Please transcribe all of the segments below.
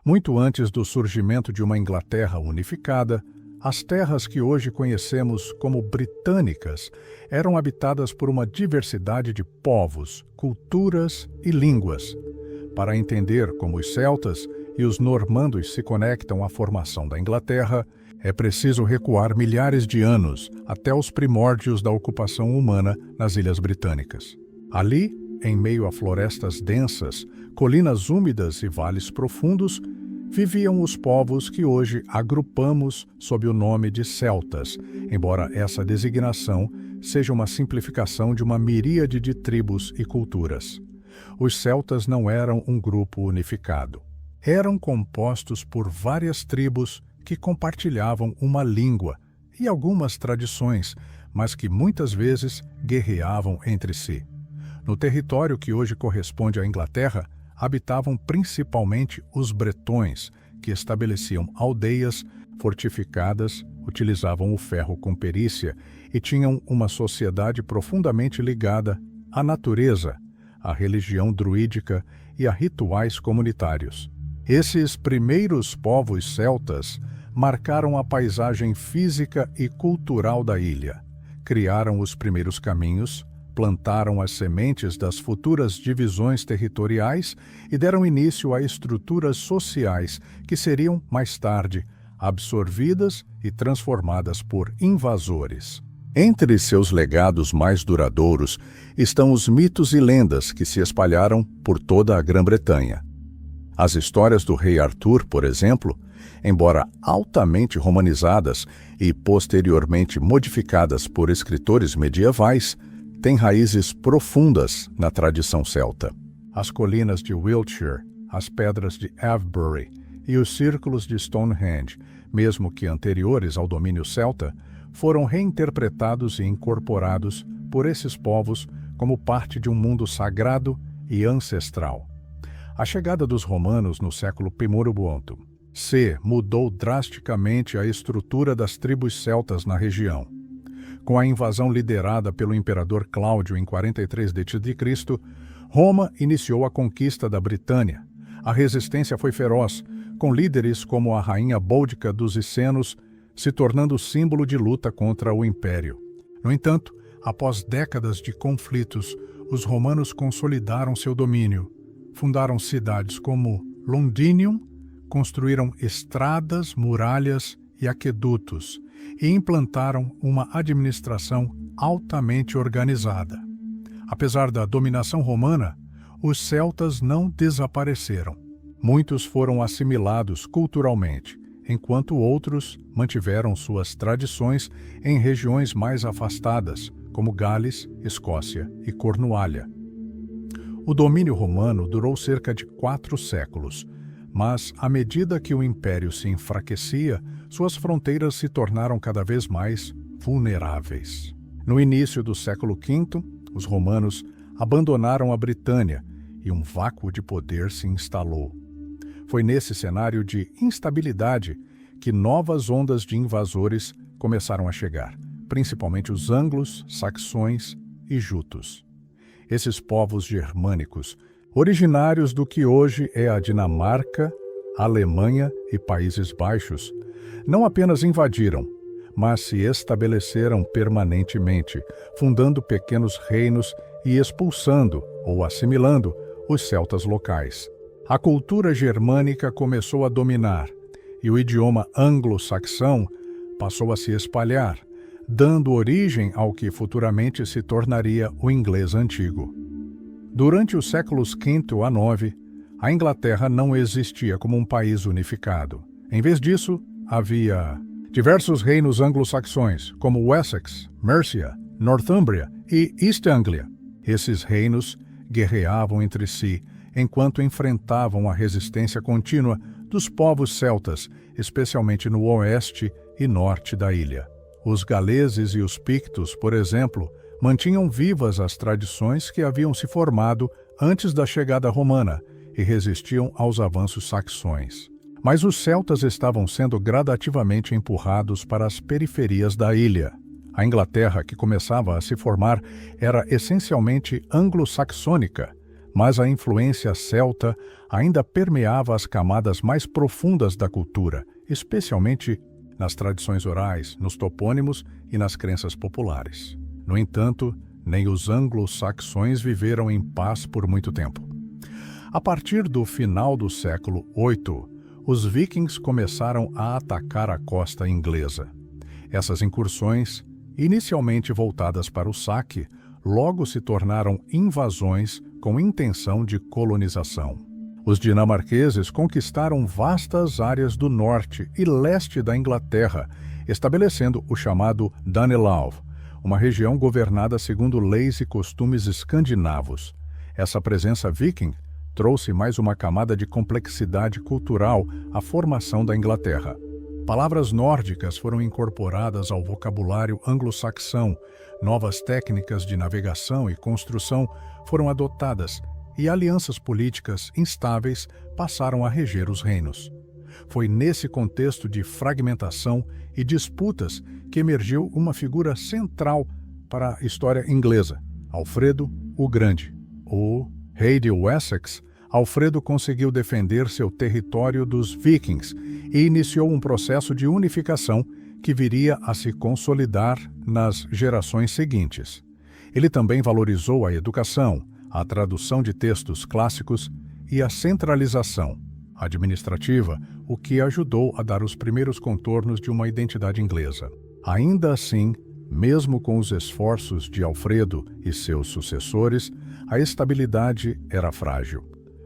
Muito antes do surgimento de uma Inglaterra unificada, as terras que hoje conhecemos como britânicas eram habitadas por uma diversidade de povos, culturas e línguas. Para entender como os celtas e os normandos se conectam à formação da Inglaterra, é preciso recuar milhares de anos até os primórdios da ocupação humana nas Ilhas Britânicas. Ali, em meio a florestas densas, colinas úmidas e vales profundos, viviam os povos que hoje agrupamos sob o nome de celtas, embora essa designação seja uma simplificação de uma miríade de tribos e culturas. Os celtas não eram um grupo unificado. Eram compostos por várias tribos que compartilhavam uma língua e algumas tradições, mas que muitas vezes guerreavam entre si. No território que hoje corresponde à Inglaterra, habitavam principalmente os bretões, que estabeleciam aldeias fortificadas, utilizavam o ferro com perícia e tinham uma sociedade profundamente ligada à natureza, à religião druídica e a rituais comunitários. Esses primeiros povos celtas marcaram a paisagem física e cultural da ilha, criaram os primeiros caminhos, plantaram as sementes das futuras divisões territoriais e deram início a estruturas sociais que seriam, mais tarde, absorvidas e transformadas por invasores. Entre seus legados mais duradouros estão os mitos e lendas que se espalharam por toda a Grã-Bretanha. As histórias do rei Arthur, por exemplo, embora altamente romanizadas e posteriormente modificadas por escritores medievais, têm raízes profundas na tradição celta. As colinas de Wiltshire, as pedras de Avebury e os círculos de Stonehenge, mesmo que anteriores ao domínio celta, foram reinterpretados e incorporados por esses povos como parte de um mundo sagrado e ancestral. A chegada dos romanos no século I mudou drasticamente a estrutura das tribos celtas na região. Com a invasão liderada pelo imperador Cláudio em 43 d.C., Roma iniciou a conquista da Britânia. A resistência foi feroz, com líderes como a rainha Boudica dos Essenos se tornando símbolo de luta contra o império. No entanto, após décadas de conflitos, os romanos consolidaram seu domínio. Fundaram cidades como Londinium, construíram estradas, muralhas e aquedutos, e implantaram uma administração altamente organizada. Apesar da dominação romana, os celtas não desapareceram. Muitos foram assimilados culturalmente, enquanto outros mantiveram suas tradições em regiões mais afastadas, como Gales, Escócia e Cornualha. O domínio romano durou cerca de 4 séculos, mas, à medida que o império se enfraquecia, suas fronteiras se tornaram cada vez mais vulneráveis. No início do século V, os romanos abandonaram a Britânia e um vácuo de poder se instalou. Foi nesse cenário de instabilidade que novas ondas de invasores começaram a chegar, principalmente os anglos, saxões e jutos. Esses povos germânicos, originários do que hoje é a Dinamarca, Alemanha e Países Baixos, não apenas invadiram, mas se estabeleceram permanentemente, fundando pequenos reinos e expulsando ou assimilando os celtas locais. A cultura germânica começou a dominar e o idioma anglo-saxão passou a se espalhar, dando origem ao que futuramente se tornaria o inglês antigo. Durante os séculos V a IX, a Inglaterra não existia como um país unificado. Em vez disso, havia diversos reinos anglo-saxões, como Wessex, Mercia, Northumbria e East Anglia. Esses reinos guerreavam entre si, enquanto enfrentavam a resistência contínua dos povos celtas, especialmente no oeste e norte da ilha. Os galeses e os pictos, por exemplo, mantinham vivas as tradições que haviam se formado antes da chegada romana e resistiam aos avanços saxões. Mas os celtas estavam sendo gradativamente empurrados para as periferias da ilha. A Inglaterra, que começava a se formar, era essencialmente anglo-saxônica, mas a influência celta ainda permeava as camadas mais profundas da cultura, especialmente nas tradições orais, nos topônimos e nas crenças populares. No entanto, nem os anglo-saxões viveram em paz por muito tempo. A partir do final do século VIII, os vikings começaram a atacar a costa inglesa. Essas incursões, inicialmente voltadas para o saque, logo se tornaram invasões com intenção de colonização. Os dinamarqueses conquistaram vastas áreas do norte e leste da Inglaterra, estabelecendo o chamado Danelaw, uma região governada segundo leis e costumes escandinavos. Essa presença viking trouxe mais uma camada de complexidade cultural à formação da Inglaterra. Palavras nórdicas foram incorporadas ao vocabulário anglo-saxão, novas técnicas de navegação e construção foram adotadas e alianças políticas instáveis passaram a reger os reinos. Foi nesse contexto de fragmentação e disputas que emergiu uma figura central para a história inglesa, Alfredo o Grande. O rei de Wessex, Alfredo conseguiu defender seu território dos vikings e iniciou um processo de unificação que viria a se consolidar nas gerações seguintes. Ele também valorizou a educação, a tradução de textos clássicos e a centralização administrativa, o que ajudou a dar os primeiros contornos de uma identidade inglesa. Ainda assim, mesmo com os esforços de Alfredo e seus sucessores, a estabilidade era frágil.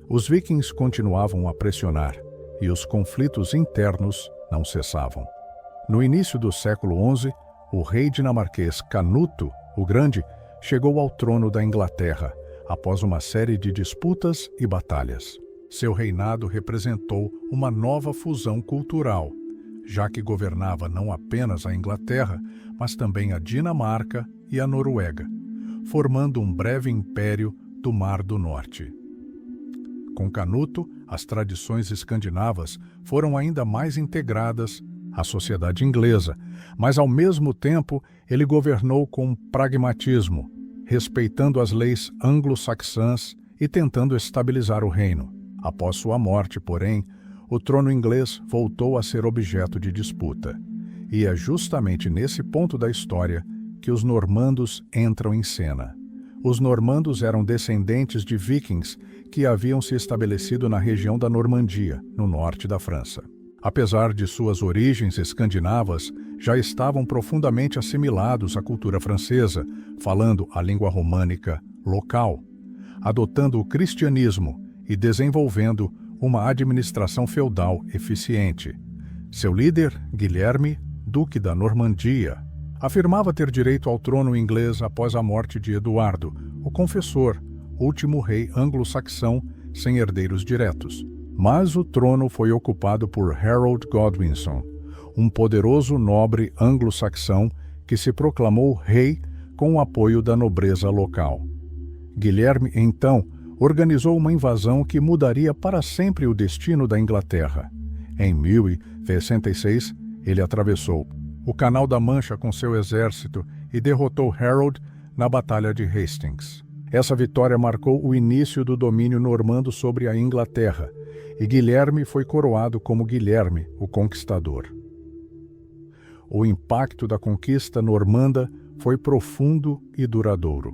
Os vikings continuavam a pressionar e os conflitos internos não cessavam. No início do século XI, o rei dinamarquês Canuto, o Grande, chegou ao trono da Inglaterra após uma série de disputas e batalhas. Seu reinado representou uma nova fusão cultural, já que governava não apenas a Inglaterra, mas também a Dinamarca e a Noruega, formando um breve império do Mar do Norte. Com Canuto, as tradições escandinavas foram ainda mais integradas à sociedade inglesa, mas ao mesmo tempo ele governou com pragmatismo, respeitando as leis anglo-saxãs e tentando estabilizar o reino. Após sua morte, porém, o trono inglês voltou a ser objeto de disputa. E é justamente nesse ponto da história que os normandos entram em cena. Os normandos eram descendentes de vikings que haviam se estabelecido na região da Normandia, no norte da França. Apesar de suas origens escandinavas, já estavam profundamente assimilados à cultura francesa, falando a língua românica local, adotando o cristianismo e desenvolvendo uma administração feudal eficiente. Seu líder, Guilherme, duque da Normandia, afirmava ter direito ao trono inglês após a morte de Eduardo, o Confessor, último rei anglo-saxão sem herdeiros diretos. Mas o trono foi ocupado por Harold Godwinson, um poderoso nobre anglo-saxão que se proclamou rei com o apoio da nobreza local. Guilherme, então, organizou uma invasão que mudaria para sempre o destino da Inglaterra. Em 1066, ele atravessou o Canal da Mancha com seu exército e derrotou Harold na Batalha de Hastings. Essa vitória marcou o início do domínio normando sobre a Inglaterra, e Guilherme foi coroado como Guilherme, o Conquistador. O impacto da conquista normanda foi profundo e duradouro.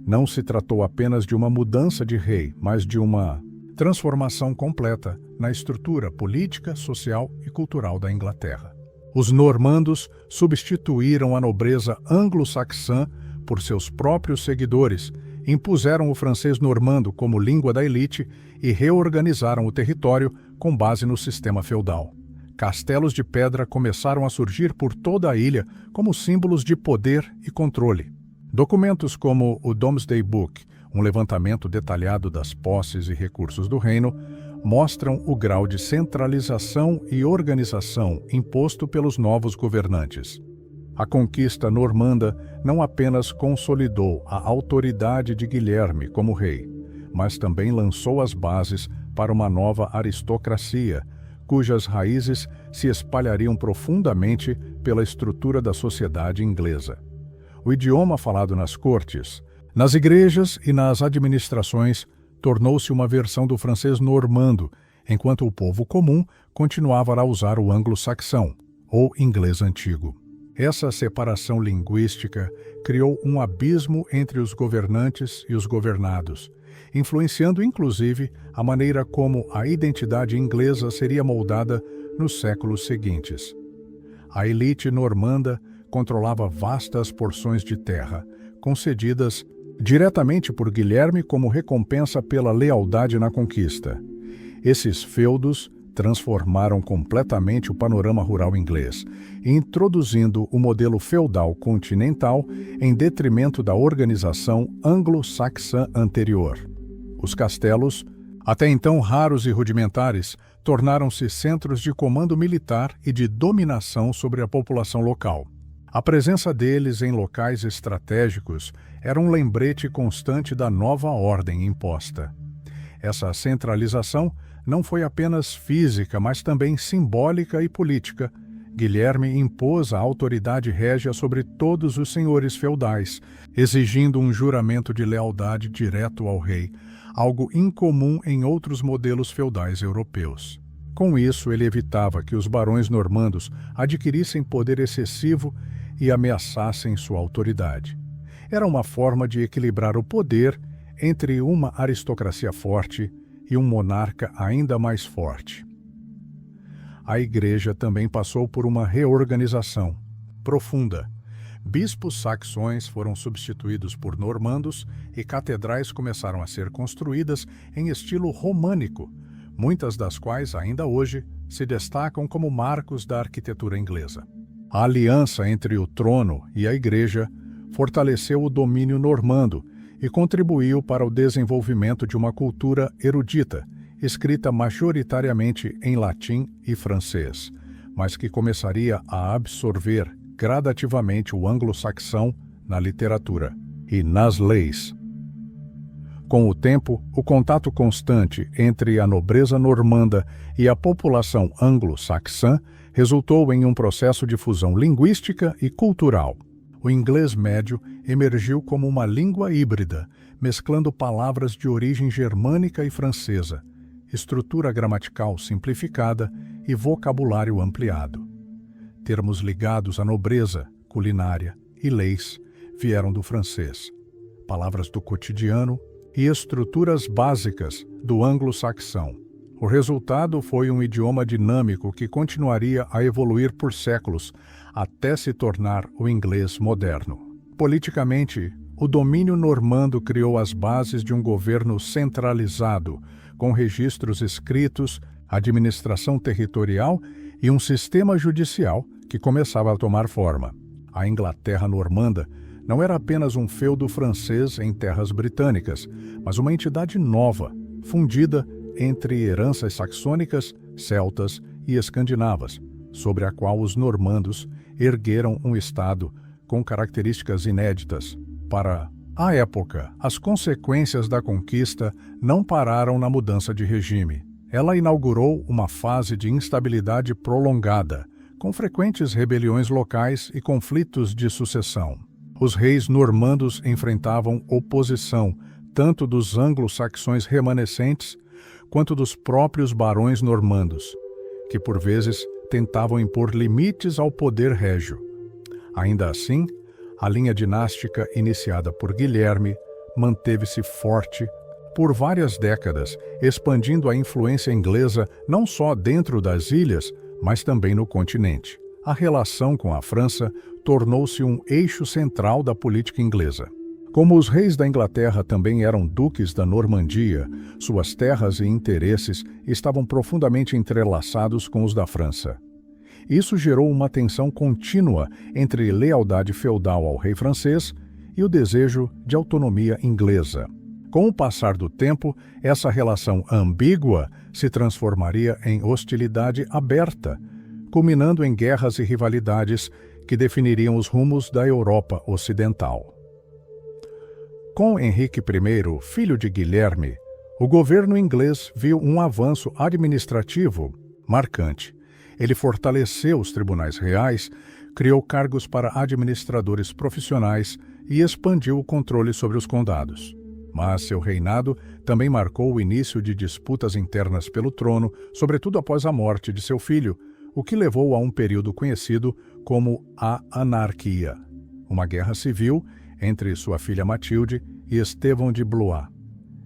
Não se tratou apenas de uma mudança de rei, mas de uma transformação completa na estrutura política, social e cultural da Inglaterra. Os normandos substituíram a nobreza anglo-saxã por seus próprios seguidores, impuseram o francês normando como língua da elite e reorganizaram o território com base no sistema feudal. Castelos de pedra começaram a surgir por toda a ilha como símbolos de poder e controle. Documentos como o Domesday Book, um levantamento detalhado das posses e recursos do reino, mostram o grau de centralização e organização imposto pelos novos governantes. A conquista normanda não apenas consolidou a autoridade de Guilherme como rei, mas também lançou as bases para uma nova aristocracia, cujas raízes se espalhariam profundamente pela estrutura da sociedade inglesa. O idioma falado nas cortes, nas igrejas e nas administrações tornou-se uma versão do francês normando, enquanto o povo comum continuava a usar o anglo-saxão, ou inglês antigo. Essa separação linguística criou um abismo entre os governantes e os governados, influenciando inclusive a maneira como a identidade inglesa seria moldada nos séculos seguintes. A elite normanda controlava vastas porções de terra, concedidas diretamente por Guilherme como recompensa pela lealdade na conquista. Esses feudos transformaram completamente o panorama rural inglês, introduzindo o modelo feudal continental em detrimento da organização anglo-saxã anterior. Os castelos, até então raros e rudimentares, tornaram-se centros de comando militar e de dominação sobre a população local. A presença deles em locais estratégicos era um lembrete constante da nova ordem imposta. Essa centralização não foi apenas física, mas também simbólica e política. Guilherme impôs a autoridade régia sobre todos os senhores feudais, exigindo um juramento de lealdade direto ao rei, algo incomum em outros modelos feudais europeus. Com isso, ele evitava que os barões normandos adquirissem poder excessivo e ameaçassem sua autoridade. Era uma forma de equilibrar o poder entre uma aristocracia forte e um monarca ainda mais forte. A Igreja também passou por uma reorganização profunda. Bispos saxões foram substituídos por normandos e catedrais começaram a ser construídas em estilo românico, muitas das quais ainda hoje se destacam como marcos da arquitetura inglesa. A aliança entre o trono e a Igreja fortaleceu o domínio normando e contribuiu para o desenvolvimento de uma cultura erudita, escrita majoritariamente em latim e francês, mas que começaria a absorver gradativamente o anglo-saxão na literatura e nas leis. Com o tempo, o contato constante entre a nobreza normanda e a população anglo-saxã resultou em um processo de fusão linguística e cultural. O inglês médio emergiu como uma língua híbrida, mesclando palavras de origem germânica e francesa, estrutura gramatical simplificada e vocabulário ampliado. Termos ligados à nobreza, culinária e leis vieram do francês, palavras do cotidiano e estruturas básicas do anglo-saxão. O resultado foi um idioma dinâmico que continuaria a evoluir por séculos, até se tornar o inglês moderno. Politicamente, o domínio normando criou as bases de um governo centralizado, com registros escritos, administração territorial e um sistema judicial que começava a tomar forma. A Inglaterra normanda não era apenas um feudo francês em terras britânicas, mas uma entidade nova, fundida entre heranças saxônicas, celtas e escandinavas, sobre a qual os normandos ergueram um estado com características inéditas. Para a época, as consequências da conquista não pararam na mudança de regime. Ela inaugurou uma fase de instabilidade prolongada, com frequentes rebeliões locais e conflitos de sucessão. Os reis normandos enfrentavam oposição tanto dos anglo-saxões remanescentes quanto dos próprios barões normandos, que por vezes tentavam impor limites ao poder régio. Ainda assim, a linha dinástica iniciada por Guilherme manteve-se forte por várias décadas, expandindo a influência inglesa não só dentro das ilhas, mas também no continente. A relação com a França tornou-se um eixo central da política inglesa. Como os reis da Inglaterra também eram duques da Normandia, suas terras e interesses estavam profundamente entrelaçados com os da França. Isso gerou uma tensão contínua entre lealdade feudal ao rei francês e o desejo de autonomia inglesa. Com o passar do tempo, essa relação ambígua se transformaria em hostilidade aberta, culminando em guerras e rivalidades que definiriam os rumos da Europa Ocidental. Com Henrique I, filho de Guilherme, o governo inglês viu um avanço administrativo marcante. Ele fortaleceu os tribunais reais, criou cargos para administradores profissionais e expandiu o controle sobre os condados. Mas seu reinado também marcou o início de disputas internas pelo trono, sobretudo após a morte de seu filho, o que levou a um período conhecido como a Anarquia, uma guerra civil entre sua filha Matilde e Estevão de Blois.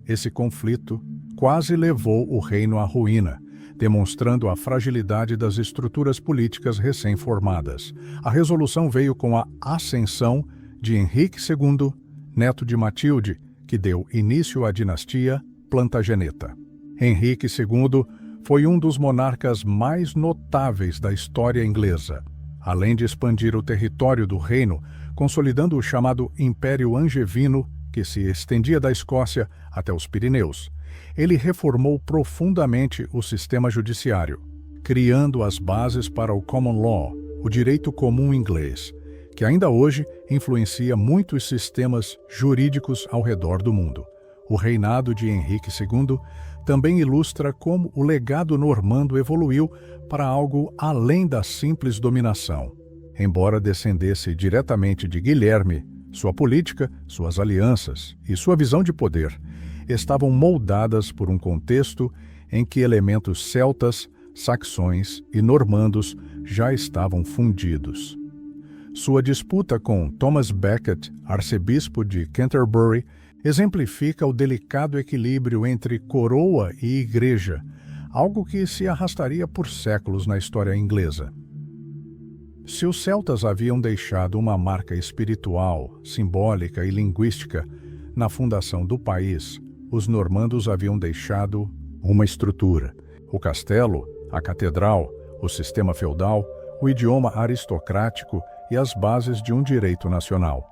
Esse conflito quase levou o reino à ruína, demonstrando a fragilidade das estruturas políticas recém-formadas. A resolução veio com a ascensão de Henrique II, neto de Matilde, que deu início à dinastia Plantageneta. Henrique II foi um dos monarcas mais notáveis da história inglesa. Além de expandir o território do reino, consolidando o chamado Império Angevino, que se estendia da Escócia até os Pirineus, ele reformou profundamente o sistema judiciário, criando as bases para o Common Law, o direito comum inglês, que ainda hoje influencia muitos sistemas jurídicos ao redor do mundo. O reinado de Henrique II também ilustra como o legado normando evoluiu para algo além da simples dominação. Embora descendesse diretamente de Guilherme, sua política, suas alianças e sua visão de poder estavam moldadas por um contexto em que elementos celtas, saxões e normandos já estavam fundidos. Sua disputa com Thomas Becket, arcebispo de Canterbury, exemplifica o delicado equilíbrio entre coroa e igreja, algo que se arrastaria por séculos na história inglesa. Se os celtas haviam deixado uma marca espiritual, simbólica e linguística na fundação do país, os normandos haviam deixado uma estrutura: o castelo, a catedral, o sistema feudal, o idioma aristocrático e as bases de um direito nacional.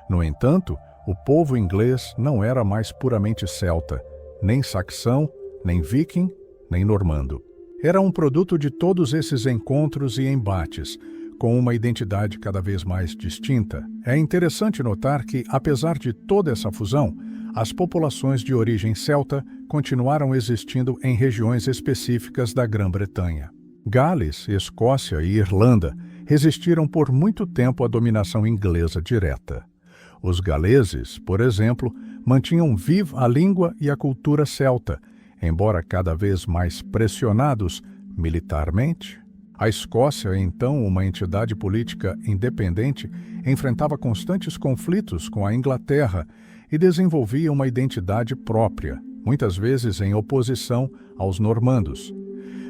No entanto, o povo inglês não era mais puramente celta, nem saxão, nem viking, nem normando. Era um produto de todos esses encontros e embates, com uma identidade cada vez mais distinta. É interessante notar que, apesar de toda essa fusão, as populações de origem celta continuaram existindo em regiões específicas da Grã-Bretanha. Gales, Escócia e Irlanda resistiram por muito tempo à dominação inglesa direta. Os galeses, por exemplo, mantinham viva a língua e a cultura celta, embora cada vez mais pressionados militarmente. A Escócia, então uma entidade política independente, enfrentava constantes conflitos com a Inglaterra e desenvolvia uma identidade própria, muitas vezes em oposição aos normandos.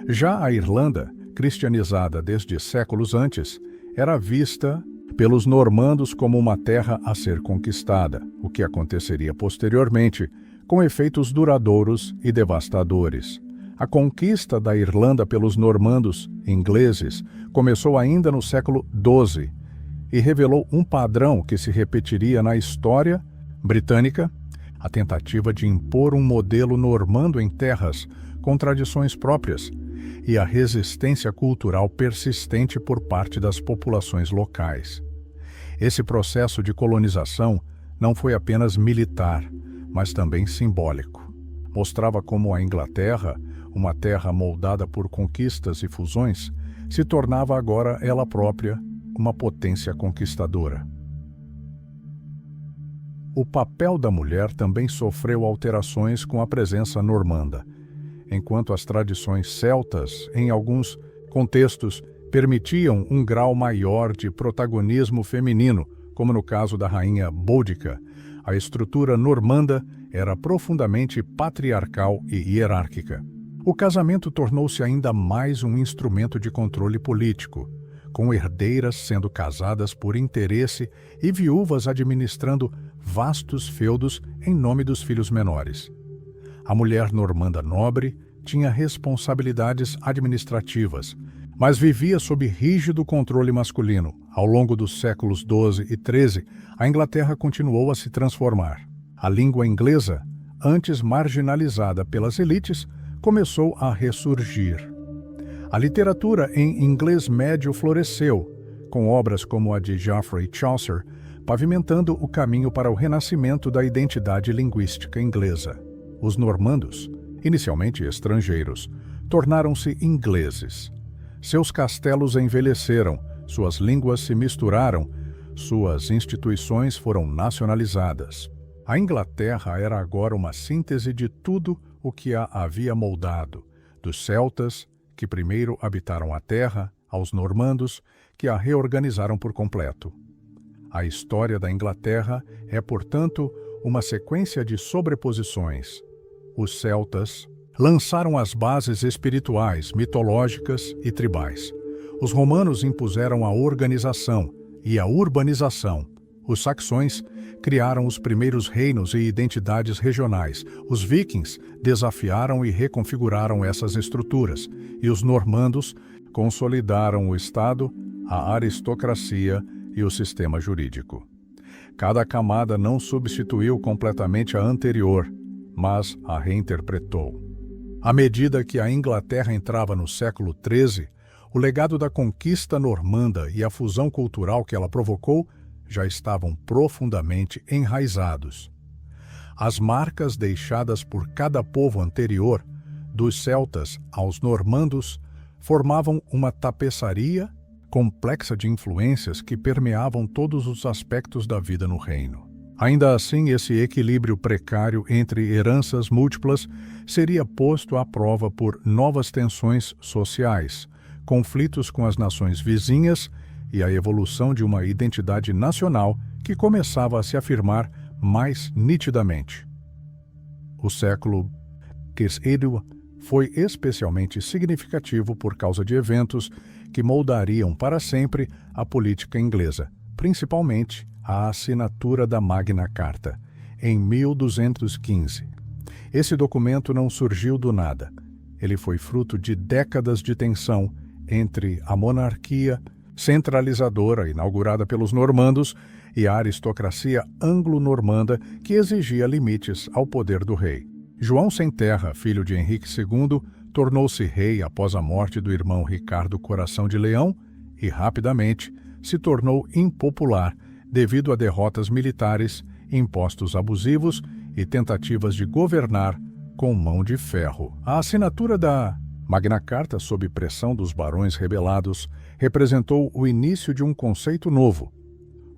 Já a Irlanda, cristianizada desde séculos antes, era vista pelos normandos como uma terra a ser conquistada, o que aconteceria posteriormente, com efeitos duradouros e devastadores. A conquista da Irlanda pelos normandos ingleses começou ainda no século XII e revelou um padrão que se repetiria na história britânica: a tentativa de impor um modelo normando em terras com tradições próprias e a resistência cultural persistente por parte das populações locais. Esse processo de colonização não foi apenas militar, mas também simbólico. Mostrava como a Inglaterra, uma terra moldada por conquistas e fusões, se tornava agora ela própria uma potência conquistadora. O papel da mulher também sofreu alterações com a presença normanda. Enquanto as tradições celtas, em alguns contextos, permitiam um grau maior de protagonismo feminino, como no caso da rainha Boudica, a estrutura normanda era profundamente patriarcal e hierárquica. O casamento tornou-se ainda mais um instrumento de controle político, com herdeiras sendo casadas por interesse e viúvas administrando vastos feudos em nome dos filhos menores. A mulher normanda nobre tinha responsabilidades administrativas, mas vivia sob rígido controle masculino. Ao longo dos séculos XII e XIII, a Inglaterra continuou a se transformar. A língua inglesa, antes marginalizada pelas elites, começou a ressurgir. A literatura em inglês médio floresceu, com obras como a de Geoffrey Chaucer, pavimentando o caminho para o renascimento da identidade linguística inglesa. Os normandos, inicialmente estrangeiros, tornaram-se ingleses. Seus castelos envelheceram, suas línguas se misturaram, suas instituições foram nacionalizadas. A Inglaterra era agora uma síntese de tudo o que a havia moldado, dos celtas, que primeiro habitaram a terra, aos normandos, que a reorganizaram por completo. A história da Inglaterra é, portanto, uma sequência de sobreposições. Os celtas lançaram as bases espirituais, mitológicas e tribais. Os romanos impuseram a organização e a urbanização. Os saxões criaram os primeiros reinos e identidades regionais. Os vikings desafiaram e reconfiguraram essas estruturas. E os normandos consolidaram o Estado, a aristocracia e o sistema jurídico. Cada camada não substituiu completamente a anterior, mas a reinterpretou. À medida que a Inglaterra entrava no século XIII, o legado da conquista normanda e a fusão cultural que ela provocou já estavam profundamente enraizados. As marcas deixadas por cada povo anterior, dos celtas aos normandos, formavam uma tapeçaria complexa de influências que permeavam todos os aspectos da vida no reino. Ainda assim, esse equilíbrio precário entre heranças múltiplas seria posto à prova por novas tensões sociais, conflitos com as nações vizinhas e a evolução de uma identidade nacional que começava a se afirmar mais nitidamente. O século XVIII foi especialmente significativo por causa de eventos que moldariam para sempre a política inglesa, principalmente a assinatura da Magna Carta, em 1215. Esse documento não surgiu do nada. Ele foi fruto de décadas de tensão entre a monarquia centralizadora inaugurada pelos normandos e a aristocracia anglo-normanda que exigia limites ao poder do rei. João Sem Terra, filho de Henrique II, tornou-se rei após a morte do irmão Ricardo Coração de Leão e, rapidamente, se tornou impopular devido a derrotas militares, impostos abusivos e tentativas de governar com mão de ferro. A assinatura da Magna Carta, sob pressão dos barões rebelados, representou o início de um conceito novo,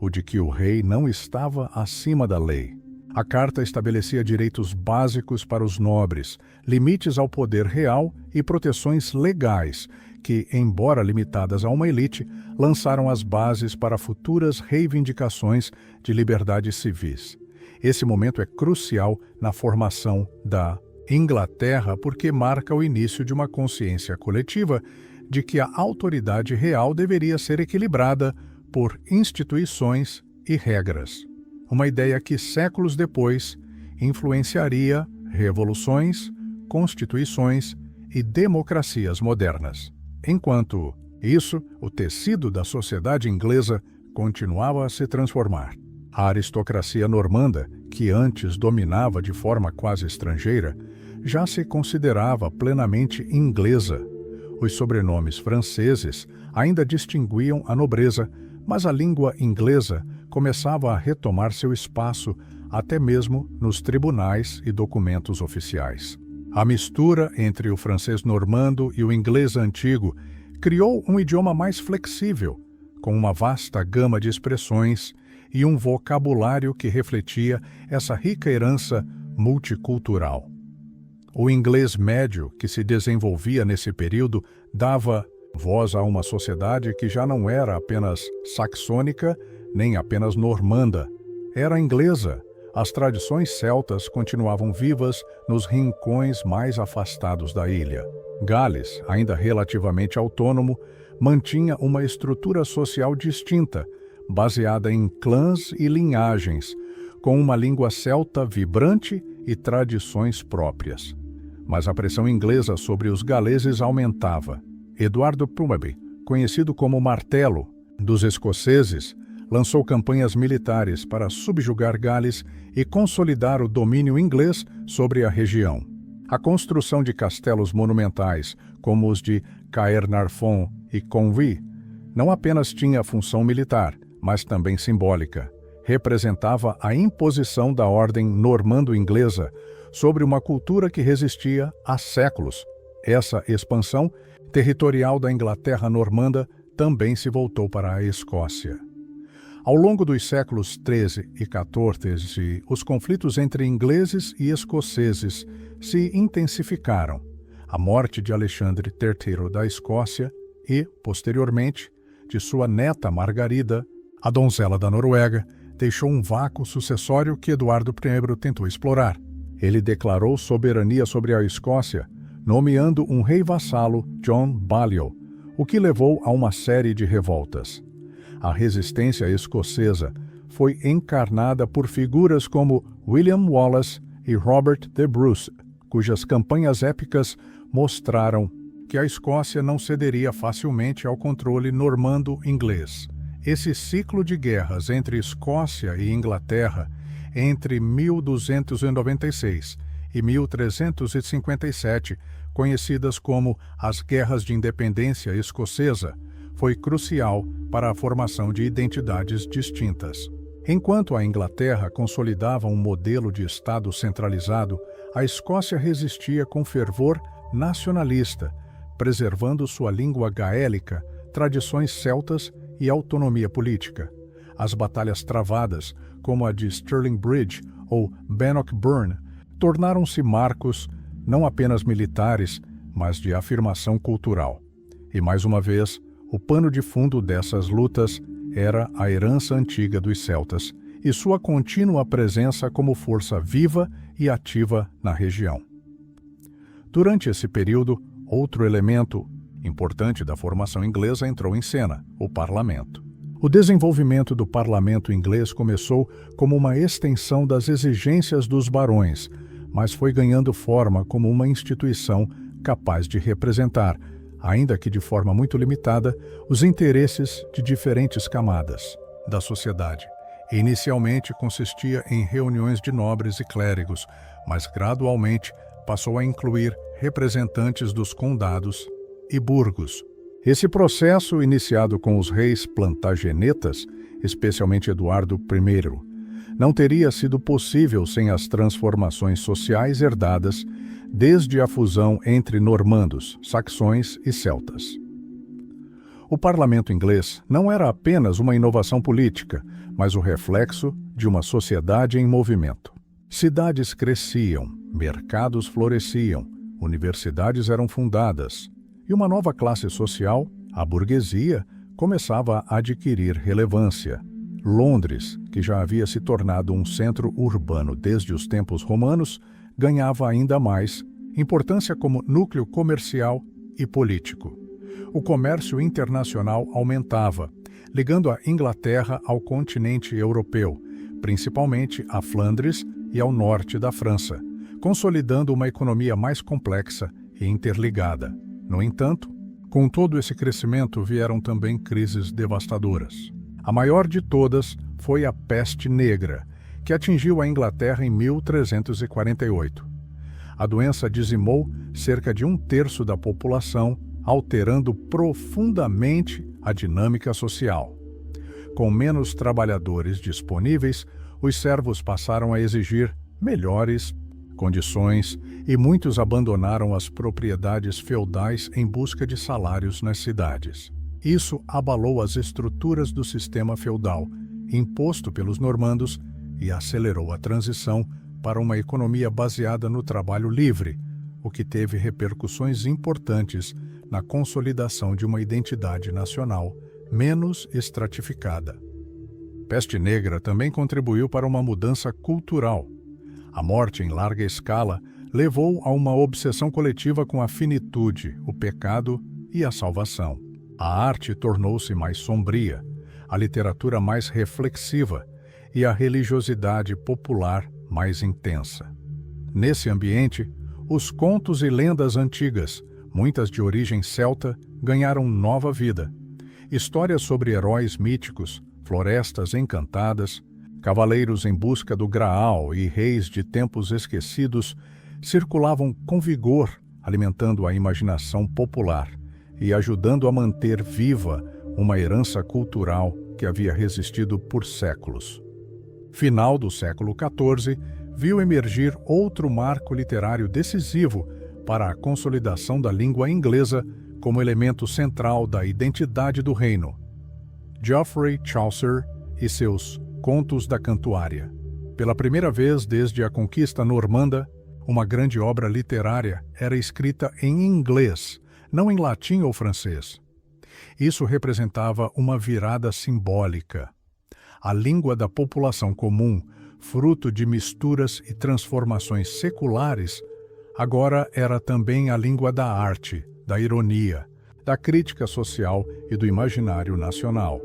o de que o rei não estava acima da lei. A carta estabelecia direitos básicos para os nobres, limites ao poder real e proteções legais que, embora limitadas a uma elite, lançaram as bases para futuras reivindicações de liberdades civis. Esse momento é crucial na formação da Inglaterra porque marca o início de uma consciência coletiva de que a autoridade real deveria ser equilibrada por instituições e regras. Uma ideia que, séculos depois, influenciaria revoluções, constituições e democracias modernas. Enquanto isso, o tecido da sociedade inglesa continuava a se transformar. A aristocracia normanda, que antes dominava de forma quase estrangeira, já se considerava plenamente inglesa. Os sobrenomes franceses ainda distinguiam a nobreza, mas a língua inglesa começava a retomar seu espaço até mesmo nos tribunais e documentos oficiais. A mistura entre o francês normando e o inglês antigo criou um idioma mais flexível, com uma vasta gama de expressões e um vocabulário que refletia essa rica herança multicultural. O inglês médio, que se desenvolvia nesse período, dava voz a uma sociedade que já não era apenas saxônica, nem apenas normanda. Era inglesa. As tradições celtas continuavam vivas nos rincões mais afastados da ilha. Gales, ainda relativamente autônomo, mantinha uma estrutura social distinta, baseada em clãs e linhagens, com uma língua celta vibrante e tradições próprias. Mas a pressão inglesa sobre os galeses aumentava. Eduardo Pumby, conhecido como Martelo dos escoceses, lançou campanhas militares para subjugar Gales e consolidar o domínio inglês sobre a região. A construção de castelos monumentais, como os de Caernarfon e Conwy, não apenas tinha função militar, mas também simbólica. Representava a imposição da ordem normando-inglesa sobre uma cultura que resistia há séculos. Essa expansão territorial da Inglaterra normanda também se voltou para a Escócia. Ao longo dos séculos XIII e XIV, os conflitos entre ingleses e escoceses se intensificaram. A morte de Alexandre III da Escócia e, posteriormente, de sua neta Margarida, a donzela da Noruega, deixou um vácuo sucessório que Eduardo I tentou explorar. Ele declarou soberania sobre a Escócia, nomeando um rei vassalo, John Balliol, o que levou a uma série de revoltas. A resistência escocesa foi encarnada por figuras como William Wallace e Robert the Bruce, cujas campanhas épicas mostraram que a Escócia não cederia facilmente ao controle normando-inglês. Esse ciclo de guerras entre Escócia e Inglaterra entre 1296 e 1357, conhecidas como as Guerras de Independência Escocesa, foi crucial para a formação de identidades distintas. Enquanto a Inglaterra consolidava um modelo de Estado centralizado, a Escócia resistia com fervor nacionalista, preservando sua língua gaélica, tradições celtas e autonomia política. As batalhas travadas, como a de Stirling Bridge ou Bannockburn, tornaram-se marcos não apenas militares, mas de afirmação cultural. E, mais uma vez, o pano de fundo dessas lutas era a herança antiga dos celtas e sua contínua presença como força viva e ativa na região. Durante esse período, outro elemento importante da formação inglesa entrou em cena: o parlamento. O desenvolvimento do parlamento inglês começou como uma extensão das exigências dos barões, mas foi ganhando forma como uma instituição capaz de representar, ainda que de forma muito limitada, os interesses de diferentes camadas da sociedade. Inicialmente consistia em reuniões de nobres e clérigos, mas gradualmente passou a incluir representantes dos condados e burgos. Esse processo, iniciado com os reis plantagenetas, especialmente Eduardo I, não teria sido possível sem as transformações sociais herdadas desde a fusão entre normandos, saxões e celtas. O parlamento inglês não era apenas uma inovação política, mas o reflexo de uma sociedade em movimento. Cidades cresciam, mercados floresciam, universidades eram fundadas, e uma nova classe social, a burguesia, começava a adquirir relevância. Londres, que já havia se tornado um centro urbano desde os tempos romanos, ganhava ainda mais importância como núcleo comercial e político. O comércio internacional aumentava, ligando a Inglaterra ao continente europeu, principalmente a Flandres e ao norte da França, consolidando uma economia mais complexa e interligada. No entanto, com todo esse crescimento vieram também crises devastadoras. A maior de todas foi a Peste Negra, que atingiu a Inglaterra em 1348. A doença dizimou cerca de 1/3 da população, alterando profundamente a dinâmica social. Com menos trabalhadores disponíveis, os servos passaram a exigir melhores condições e muitos abandonaram as propriedades feudais em busca de salários nas cidades. Isso abalou as estruturas do sistema feudal, imposto pelos normandos, e acelerou a transição para uma economia baseada no trabalho livre, o que teve repercussões importantes na consolidação de uma identidade nacional menos estratificada. Peste Negra também contribuiu para uma mudança cultural. A morte em larga escala levou a uma obsessão coletiva com a finitude, o pecado e a salvação. A arte tornou-se mais sombria, a literatura mais reflexiva e a religiosidade popular mais intensa. Nesse ambiente, os contos e lendas antigas, muitas de origem celta, ganharam nova vida. Histórias sobre heróis míticos, florestas encantadas, cavaleiros em busca do Graal e reis de tempos esquecidos circulavam com vigor, alimentando a imaginação popular e ajudando a manter viva uma herança cultural que havia resistido por séculos. Final do século XIV viu emergir outro marco literário decisivo para a consolidação da língua inglesa como elemento central da identidade do reino. Geoffrey Chaucer e seus Contos da Cantuária. Pela primeira vez desde a conquista normanda, uma grande obra literária era escrita em inglês, não em latim ou francês. Isso representava uma virada simbólica. A língua da população comum, fruto de misturas e transformações seculares, agora era também a língua da arte, da ironia, da crítica social e do imaginário nacional.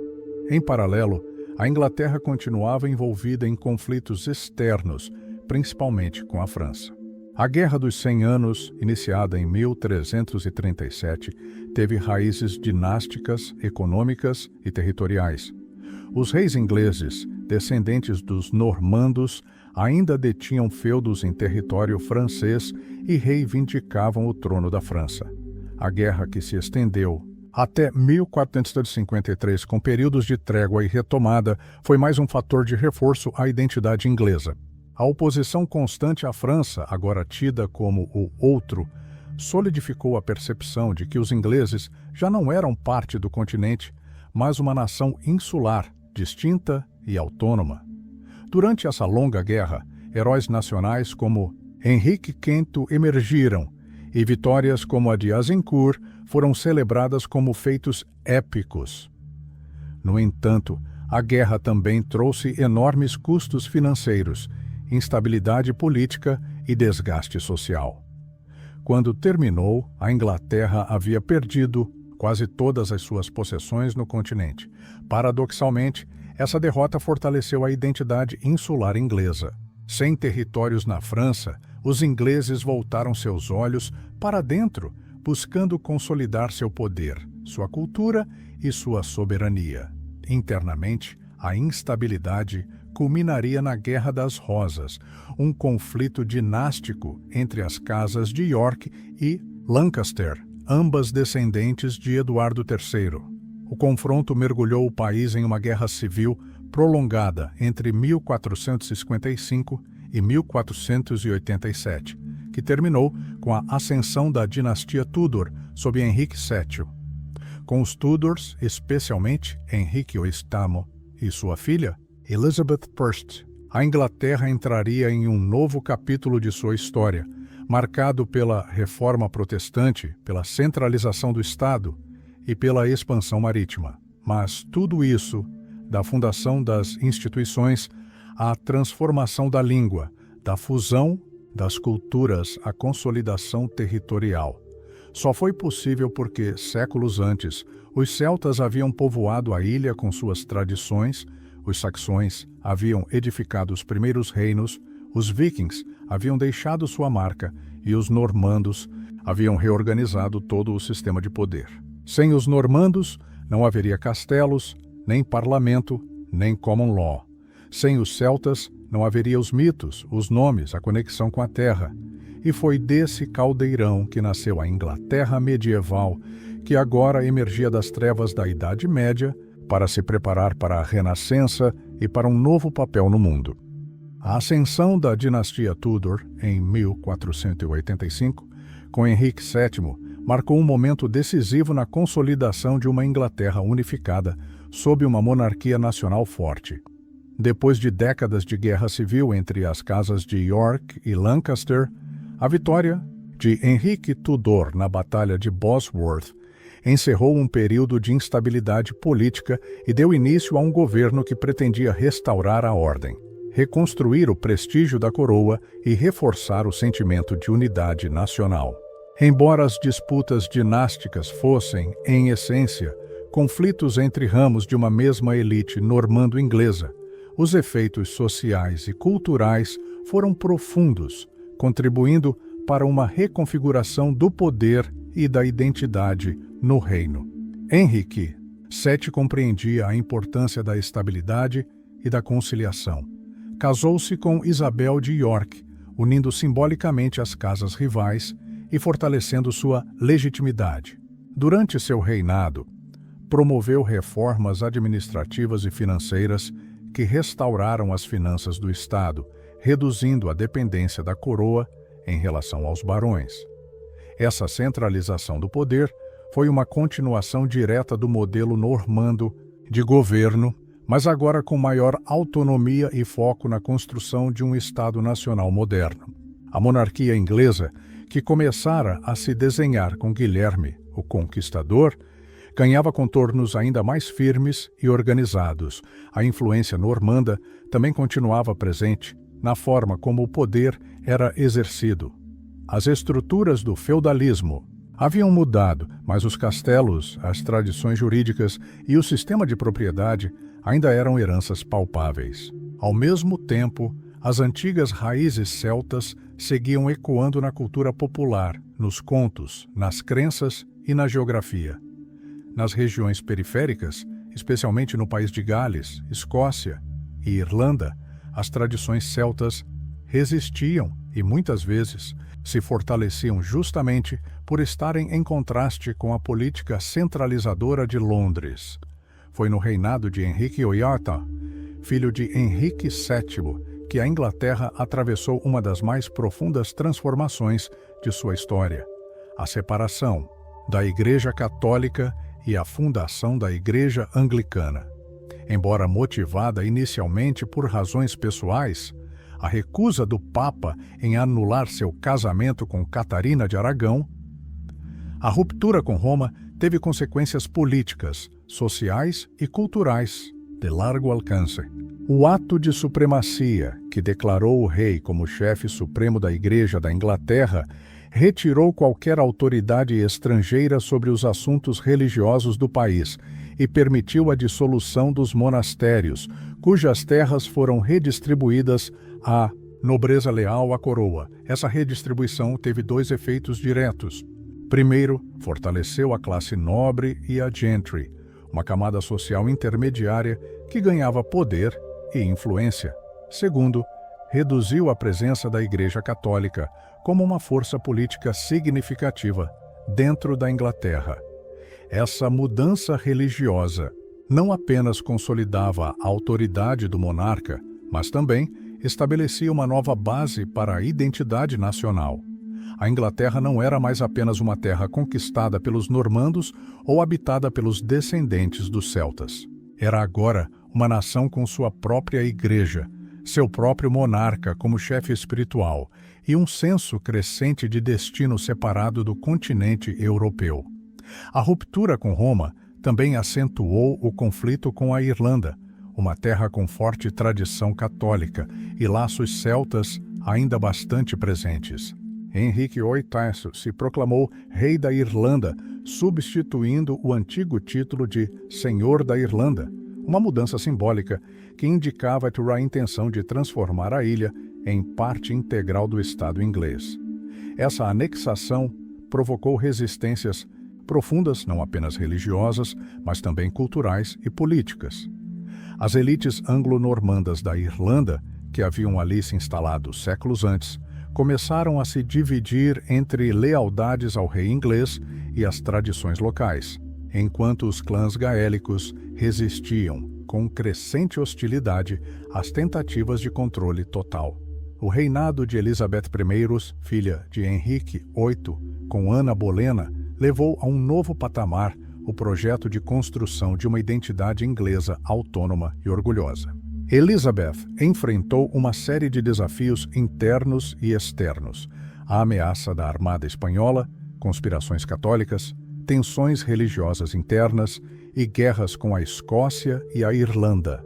Em paralelo, a Inglaterra continuava envolvida em conflitos externos, principalmente com a França. A Guerra dos 100 Anos, iniciada em 1337, teve raízes dinásticas, econômicas e territoriais. Os reis ingleses, descendentes dos normandos, ainda detinham feudos em território francês e reivindicavam o trono da França. A guerra, que se estendeu até 1453, com períodos de trégua e retomada, foi mais um fator de reforço à identidade inglesa. A oposição constante à França, agora tida como o outro, solidificou a percepção de que os ingleses já não eram parte do continente, mas uma nação insular, distinta e autônoma. Durante essa longa guerra, heróis nacionais como Henrique V emergiram, e vitórias como a de Azincourt foram celebradas como feitos épicos. No entanto, a guerra também trouxe enormes custos financeiros, instabilidade política e desgaste social. Quando terminou, a Inglaterra havia perdido quase todas as suas possessões no continente. Paradoxalmente, essa derrota fortaleceu a identidade insular inglesa. Sem territórios na França, os ingleses voltaram seus olhos para dentro, buscando consolidar seu poder, sua cultura e sua soberania. Internamente, a instabilidade culminaria na Guerra das Rosas, um conflito dinástico entre as casas de York e Lancaster, ambas descendentes de Eduardo III. O confronto mergulhou o país em uma guerra civil prolongada entre 1455 e 1487, que terminou com a ascensão da dinastia Tudor sob Henrique VII. Com os Tudors, especialmente Henrique VIII e sua filha, Elizabeth I, a Inglaterra entraria em um novo capítulo de sua história, marcado pela reforma protestante, pela centralização do Estado e pela expansão marítima. Mas tudo isso, da fundação das instituições à transformação da língua, da fusão das culturas à consolidação territorial, só foi possível porque, séculos antes, os celtas haviam povoado a ilha com suas tradições, os saxões haviam edificado os primeiros reinos, os vikings haviam deixado sua marca e os normandos haviam reorganizado todo o sistema de poder. Sem os normandos, não haveria castelos, nem parlamento, nem common law. Sem os celtas, não haveria os mitos, os nomes, a conexão com a terra. E foi desse caldeirão que nasceu a Inglaterra medieval, que agora emergia das trevas da Idade Média para se preparar para a Renascença e para um novo papel no mundo. A ascensão da dinastia Tudor, em 1485, com Henrique VII, marcou um momento decisivo na consolidação de uma Inglaterra unificada sob uma monarquia nacional forte. Depois de décadas de guerra civil entre as casas de York e Lancaster, a vitória de Henrique Tudor na Batalha de Bosworth encerrou um período de instabilidade política e deu início a um governo que pretendia restaurar a ordem, reconstruir o prestígio da coroa e reforçar o sentimento de unidade nacional. Embora as disputas dinásticas fossem, em essência, conflitos entre ramos de uma mesma elite normando-inglesa, os efeitos sociais e culturais foram profundos, contribuindo para uma reconfiguração do poder e da identidade no reino. Henrique VII compreendia a importância da estabilidade e da conciliação. Casou-se com Isabel de York, unindo simbolicamente as casas rivais e fortalecendo sua legitimidade. Durante seu reinado, promoveu reformas administrativas e financeiras que restauraram as finanças do Estado, reduzindo a dependência da coroa em relação aos barões. Essa centralização do poder foi uma continuação direta do modelo normando de governo, mas agora com maior autonomia e foco na construção de um Estado nacional moderno. A monarquia inglesa, que começara a se desenhar com Guilherme, o Conquistador, ganhava contornos ainda mais firmes e organizados. A influência normanda também continuava presente na forma como o poder era exercido. As estruturas do feudalismo haviam mudado, mas os castelos, as tradições jurídicas e o sistema de propriedade ainda eram heranças palpáveis. Ao mesmo tempo, as antigas raízes celtas seguiam ecoando na cultura popular, nos contos, nas crenças e na geografia. Nas regiões periféricas, especialmente no país de Gales, Escócia e Irlanda, as tradições celtas resistiam e, muitas vezes, se fortaleciam justamente por estarem em contraste com a política centralizadora de Londres. Foi no reinado de Henrique VIII, filho de Henrique VII, que a Inglaterra atravessou uma das mais profundas transformações de sua história: a separação da Igreja Católica e a fundação da Igreja Anglicana. Embora motivada inicialmente por razões pessoais, a recusa do Papa em anular seu casamento com Catarina de Aragão, a ruptura com Roma teve consequências políticas, sociais e culturais de largo alcance. O ato de supremacia, que declarou o rei como chefe supremo da Igreja da Inglaterra, retirou qualquer autoridade estrangeira sobre os assuntos religiosos do país e permitiu a dissolução dos monastérios, cujas terras foram redistribuídas à nobreza leal à coroa. Essa redistribuição teve dois efeitos diretos. Primeiro, fortaleceu a classe nobre e a gentry, uma camada social intermediária que ganhava poder e influência. Segundo, reduziu a presença da Igreja Católica como uma força política significativa dentro da Inglaterra. Essa mudança religiosa não apenas consolidava a autoridade do monarca, mas também estabelecia uma nova base para a identidade nacional. A Inglaterra não era mais apenas uma terra conquistada pelos normandos ou habitada pelos descendentes dos celtas. Era agora uma nação com sua própria igreja, seu próprio monarca como chefe espiritual e um senso crescente de destino separado do continente europeu. A ruptura com Roma também acentuou o conflito com a Irlanda, uma terra com forte tradição católica e laços celtas ainda bastante presentes. Henrique VIII se proclamou rei da Irlanda, substituindo o antigo título de Senhor da Irlanda, uma mudança simbólica que indicava a intenção de transformar a ilha em parte integral do Estado inglês. Essa anexação provocou resistências profundas, não apenas religiosas, mas também culturais e políticas. As elites anglo-normandas da Irlanda, que haviam ali se instalado séculos antes, começaram a se dividir entre lealdades ao rei inglês e as tradições locais, enquanto os clãs gaélicos resistiam com crescente hostilidade às tentativas de controle total. O reinado de Elizabeth I, filha de Henrique VIII, com Ana Bolena, levou a um novo patamar o projeto de construção de uma identidade inglesa autônoma e orgulhosa. Elizabeth enfrentou uma série de desafios internos e externos: a ameaça da Armada Espanhola, conspirações católicas, tensões religiosas internas e guerras com a Escócia e a Irlanda.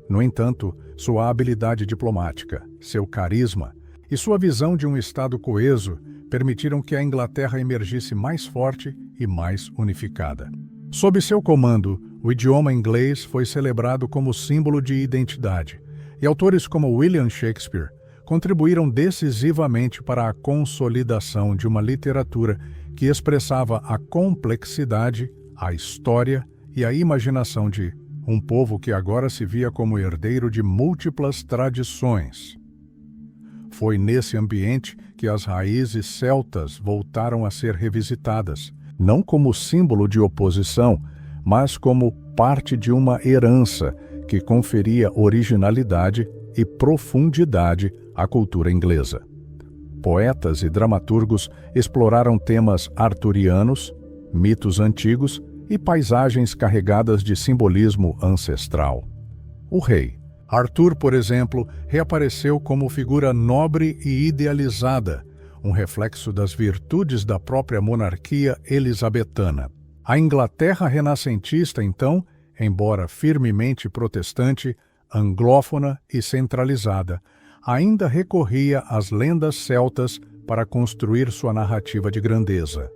No entanto, sua habilidade diplomática, seu carisma e sua visão de um Estado coeso permitiram que a Inglaterra emergisse mais forte e mais unificada. Sob seu comando, o idioma inglês foi celebrado como símbolo de identidade, e autores como William Shakespeare contribuíram decisivamente para a consolidação de uma literatura que expressava a complexidade, a história e a imaginação de um povo que agora se via como herdeiro de múltiplas tradições. Foi nesse ambiente que as raízes celtas voltaram a ser revisitadas, não como símbolo de oposição, mas como parte de uma herança que conferia originalidade e profundidade à cultura inglesa. Poetas e dramaturgos exploraram temas arturianos, mitos antigos e paisagens carregadas de simbolismo ancestral. O rei. Arthur, por exemplo, reapareceu como figura nobre e idealizada, um reflexo das virtudes da própria monarquia elisabetana. A Inglaterra renascentista, então, embora firmemente protestante, anglófona e centralizada, ainda recorria às lendas celtas para construir sua narrativa de grandeza.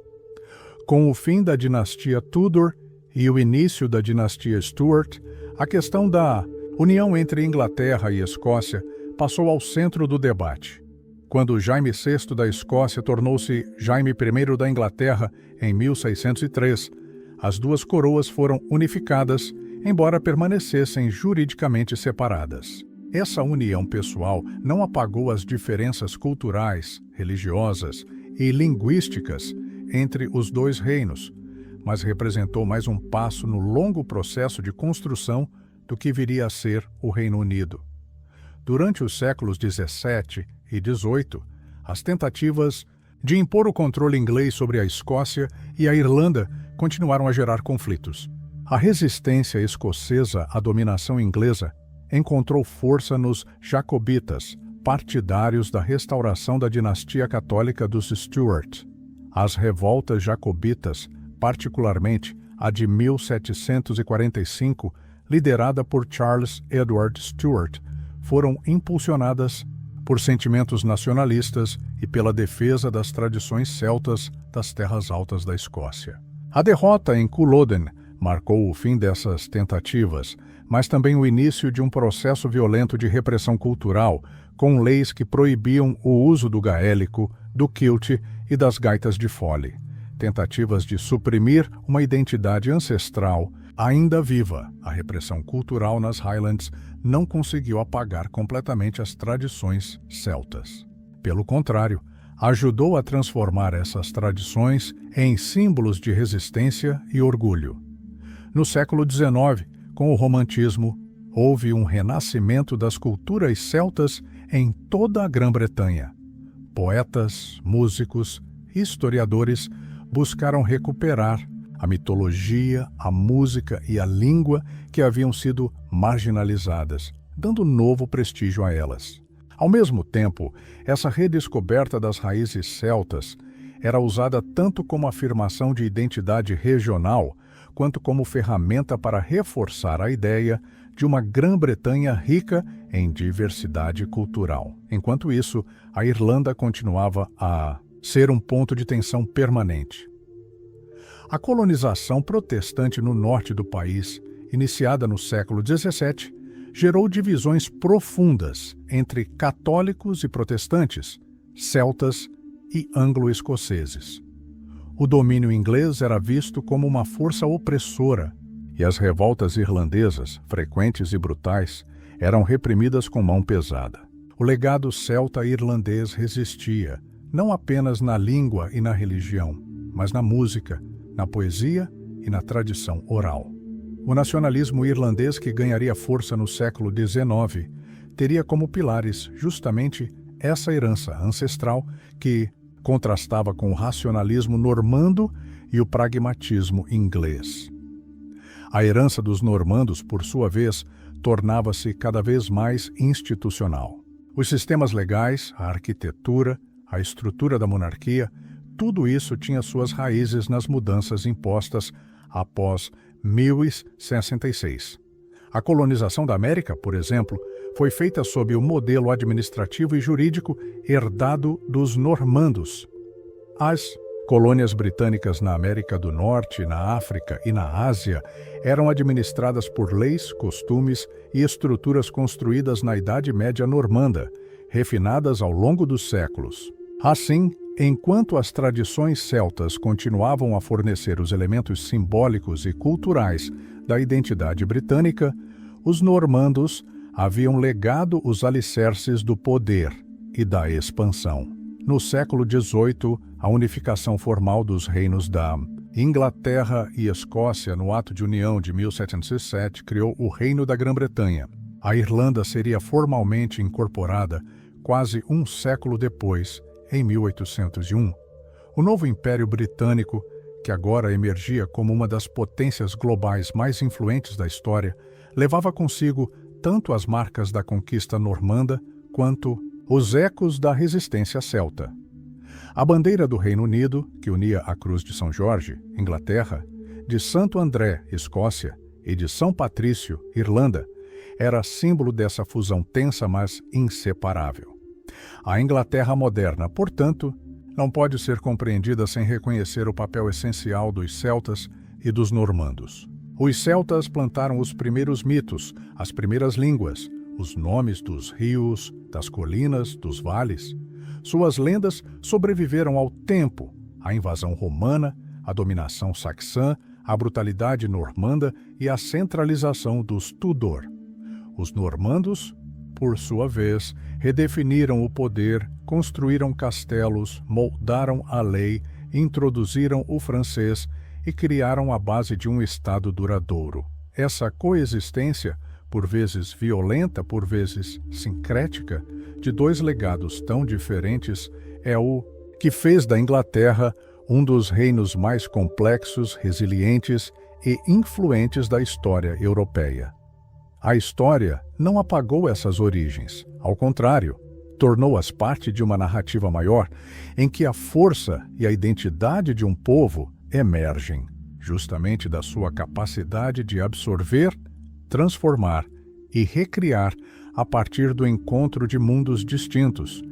Com o fim da dinastia Tudor e o início da dinastia Stuart, a questão da união entre Inglaterra e Escócia passou ao centro do debate. Quando Jaime VI da Escócia tornou-se Jaime I da Inglaterra em 1603, as duas coroas foram unificadas, embora permanecessem juridicamente separadas. Essa união pessoal não apagou as diferenças culturais, religiosas e linguísticas entre os dois reinos, mas representou mais um passo no longo processo de construção do que viria a ser o Reino Unido. Durante os séculos XVII e XVIII, as tentativas de impor o controle inglês sobre a Escócia e a Irlanda continuaram a gerar conflitos. A resistência escocesa à dominação inglesa encontrou força nos jacobitas, partidários da restauração da dinastia católica dos Stuart. As revoltas jacobitas, particularmente a de 1745, liderada por Charles Edward Stuart, foram impulsionadas por sentimentos nacionalistas e pela defesa das tradições celtas das terras altas da Escócia. A derrota em Culloden marcou o fim dessas tentativas, mas também o início de um processo violento de repressão cultural, com leis que proibiam o uso do gaélico, do kilt e das gaitas de fole. Tentativas de suprimir uma identidade ancestral ainda viva. A repressão cultural nas Highlands não conseguiu apagar completamente as tradições celtas. Pelo contrário, ajudou a transformar essas tradições em símbolos de resistência e orgulho. No século XIX, com o romantismo, houve um renascimento das culturas celtas em toda a Grã-Bretanha. Poetas, músicos, historiadores buscaram recuperar a mitologia, a música e a língua que haviam sido marginalizadas, dando novo prestígio a elas. Ao mesmo tempo, essa redescoberta das raízes celtas era usada tanto como afirmação de identidade regional, quanto como ferramenta para reforçar a ideia de uma Grã-Bretanha rica em diversidade cultural. Enquanto isso, a Irlanda continuava a ser um ponto de tensão permanente. A colonização protestante no norte do país, iniciada no século XVII, gerou divisões profundas entre católicos e protestantes, celtas e anglo-escoceses. O domínio inglês era visto como uma força opressora, e as revoltas irlandesas, frequentes e brutais, eram reprimidas com mão pesada. O legado celta-irlandês resistia, não apenas na língua e na religião, mas na música, na poesia e na tradição oral. O nacionalismo irlandês, que ganharia força no século XIX, teria como pilares justamente essa herança ancestral que contrastava com o racionalismo normando e o pragmatismo inglês. A herança dos normandos, por sua vez, tornava-se cada vez mais institucional. Os sistemas legais, a arquitetura, a estrutura da monarquia, tudo isso tinha suas raízes nas mudanças impostas após 1066. A colonização da América, por exemplo, foi feita sob o modelo administrativo e jurídico herdado dos normandos. As colônias britânicas na América do Norte, na África e na Ásia eram administradas por leis, costumes e estruturas construídas na Idade Média normanda, refinadas ao longo dos séculos. Assim, enquanto as tradições celtas continuavam a fornecer os elementos simbólicos e culturais da identidade britânica, os normandos haviam legado os alicerces do poder e da expansão. No século XVIII, a unificação formal dos reinos da Inglaterra e Escócia no Ato de União de 1707 criou o Reino da Grã-Bretanha. A Irlanda seria formalmente incorporada quase um século depois, em 1801. O novo Império Britânico, que agora emergia como uma das potências globais mais influentes da história, levava consigo tanto as marcas da conquista normanda quanto os ecos da resistência celta. A bandeira do Reino Unido, que unia a Cruz de São Jorge, Inglaterra, de Santo André, Escócia, e de São Patrício, Irlanda, era símbolo dessa fusão tensa, mas inseparável. A Inglaterra moderna, portanto, não pode ser compreendida sem reconhecer o papel essencial dos celtas e dos normandos. Os celtas plantaram os primeiros mitos, as primeiras línguas, os nomes dos rios, das colinas, dos vales. Suas lendas sobreviveram ao tempo, à invasão romana, à dominação saxã, à brutalidade normanda e à centralização dos Tudor. Os normandos, por sua vez, redefiniram o poder, construíram castelos, moldaram a lei, introduziram o francês e criaram a base de um Estado duradouro. Essa coexistência, por vezes violenta, por vezes sincrética, de dois legados tão diferentes, é o que fez da Inglaterra um dos reinos mais complexos, resilientes e influentes da história europeia. A história não apagou essas origens, ao contrário, tornou-as parte de uma narrativa maior em que a força e a identidade de um povo emergem, justamente da sua capacidade de absorver, transformar e recriar a partir do encontro de mundos distintos.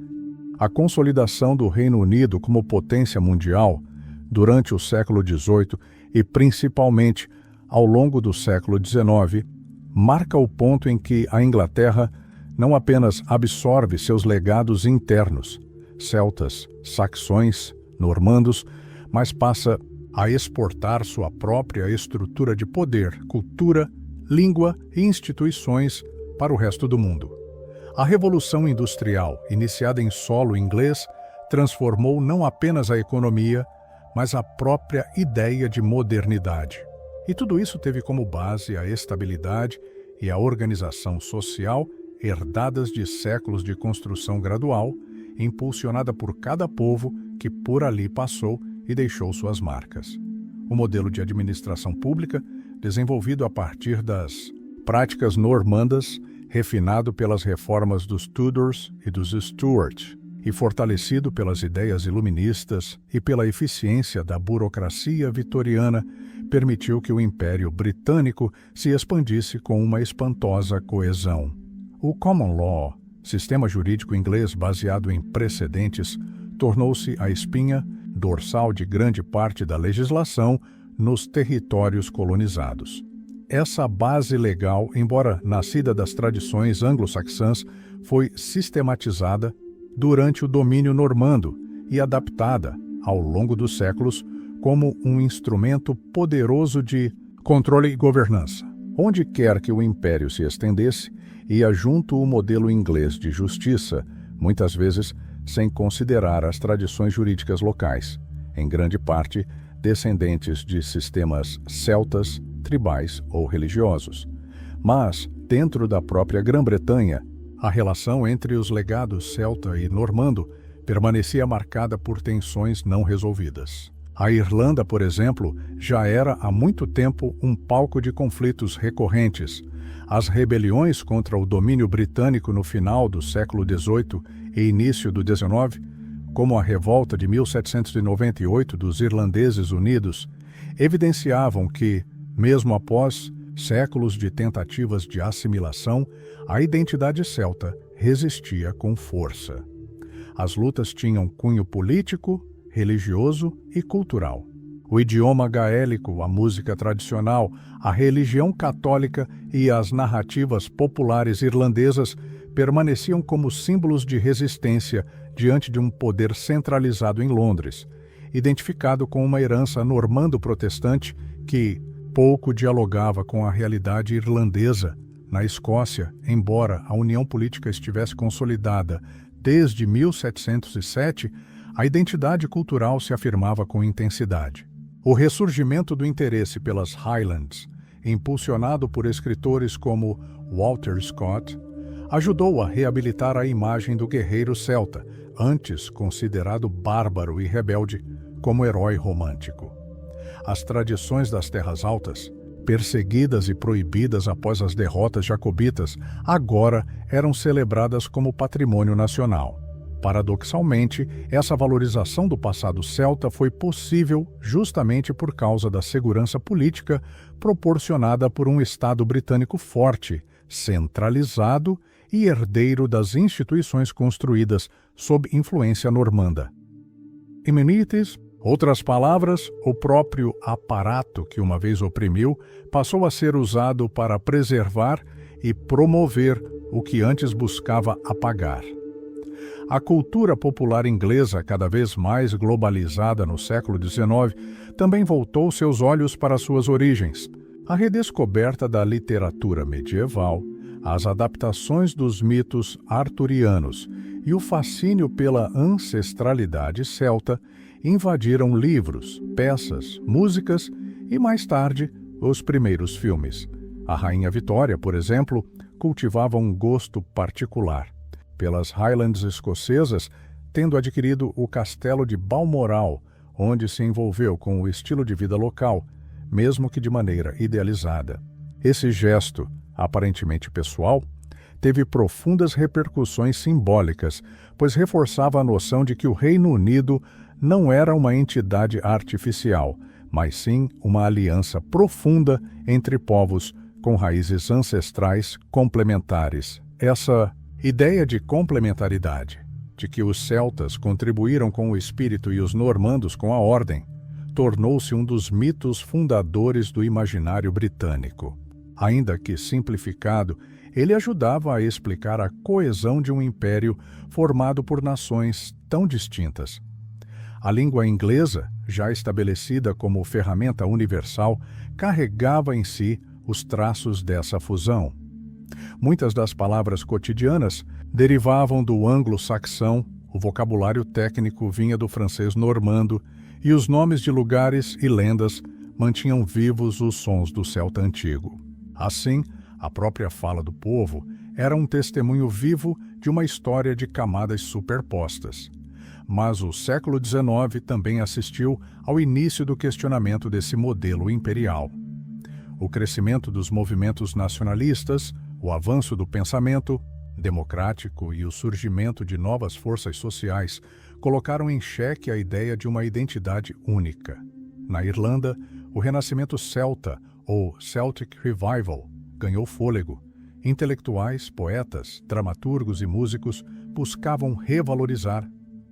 A consolidação do Reino Unido como potência mundial durante o século XVIII e principalmente ao longo do século XIX marca o ponto em que a Inglaterra não apenas absorve seus legados internos, celtas, saxões, normandos, mas passa a exportar sua própria estrutura de poder, cultura, língua e instituições para o resto do mundo. A Revolução Industrial, iniciada em solo inglês, transformou não apenas a economia, mas a própria ideia de modernidade. E tudo isso teve como base a estabilidade e a organização social herdadas de séculos de construção gradual, impulsionada por cada povo que por ali passou e deixou suas marcas. O modelo de administração pública, desenvolvido a partir das práticas normandas, refinado pelas reformas dos Tudors e dos Stuart, e fortalecido pelas ideias iluministas e pela eficiência da burocracia vitoriana, permitiu que o Império Britânico se expandisse com uma espantosa coesão. O Common Law, sistema jurídico inglês baseado em precedentes, tornou-se a espinha dorsal de grande parte da legislação nos territórios colonizados. Essa base legal, embora nascida das tradições anglo-saxãs, foi sistematizada durante o domínio normando e adaptada, ao longo dos séculos, como um instrumento poderoso de controle e governança. Onde quer que o império se estendesse, ia junto o modelo inglês de justiça, muitas vezes sem considerar as tradições jurídicas locais, em grande parte descendentes de sistemas celtas, tribais ou religiosos. Mas, dentro da própria Grã-Bretanha, a relação entre os legados celta e normando permanecia marcada por tensões não resolvidas. A Irlanda, por exemplo, já era há muito tempo um palco de conflitos recorrentes. As rebeliões contra o domínio britânico no final do século XVIII e início do XIX, como a revolta de 1798 dos Irlandeses Unidos, evidenciavam que, mesmo após séculos de tentativas de assimilação, a identidade celta resistia com força. As lutas tinham cunho político, religioso e cultural. O idioma gaélico, a música tradicional, a religião católica e as narrativas populares irlandesas permaneciam como símbolos de resistência diante de um poder centralizado em Londres, identificado com uma herança normando-protestante que pouco dialogava com a realidade irlandesa. Na Escócia, embora a união política estivesse consolidada desde 1707, a identidade cultural se afirmava com intensidade. O ressurgimento do interesse pelas Highlands, impulsionado por escritores como Walter Scott, ajudou a reabilitar a imagem do guerreiro celta, antes considerado bárbaro e rebelde, como herói romântico. As tradições das Terras Altas, perseguidas e proibidas após as derrotas jacobitas, agora eram celebradas como patrimônio nacional. Paradoxalmente, essa valorização do passado celta foi possível justamente por causa da segurança política proporcionada por um Estado britânico forte, centralizado e herdeiro das instituições construídas sob influência normanda. Immunities, outras palavras, o próprio aparato que uma vez oprimiu, passou a ser usado para preservar e promover o que antes buscava apagar. A cultura popular inglesa, cada vez mais globalizada no século XIX, também voltou seus olhos para suas origens. A redescoberta da literatura medieval, as adaptações dos mitos arturianos e o fascínio pela ancestralidade celta invadiram livros, peças, músicas e, mais tarde, os primeiros filmes. A Rainha Vitória, por exemplo, cultivava um gosto particular pelas Highlands escocesas, tendo adquirido o castelo de Balmoral, onde se envolveu com o estilo de vida local, mesmo que de maneira idealizada. Esse gesto, aparentemente pessoal, teve profundas repercussões simbólicas, pois reforçava a noção de que o Reino Unido não era uma entidade artificial, mas sim uma aliança profunda entre povos com raízes ancestrais complementares. Essa ideia de complementaridade, de que os celtas contribuíram com o espírito e os normandos com a ordem, tornou-se um dos mitos fundadores do imaginário britânico. Ainda que simplificado, ele ajudava a explicar a coesão de um império formado por nações tão distintas. A língua inglesa, já estabelecida como ferramenta universal, carregava em si os traços dessa fusão. Muitas das palavras cotidianas derivavam do anglo-saxão, o vocabulário técnico vinha do francês normando, e os nomes de lugares e lendas mantinham vivos os sons do celta antigo. Assim, a própria fala do povo era um testemunho vivo de uma história de camadas superpostas. Mas o século XIX também assistiu ao início do questionamento desse modelo imperial. O crescimento dos movimentos nacionalistas, o avanço do pensamento democrático e o surgimento de novas forças sociais colocaram em xeque a ideia de uma identidade única. Na Irlanda, o renascimento celta, ou Celtic Revival, ganhou fôlego. Intelectuais, poetas, dramaturgos e músicos buscavam revalorizar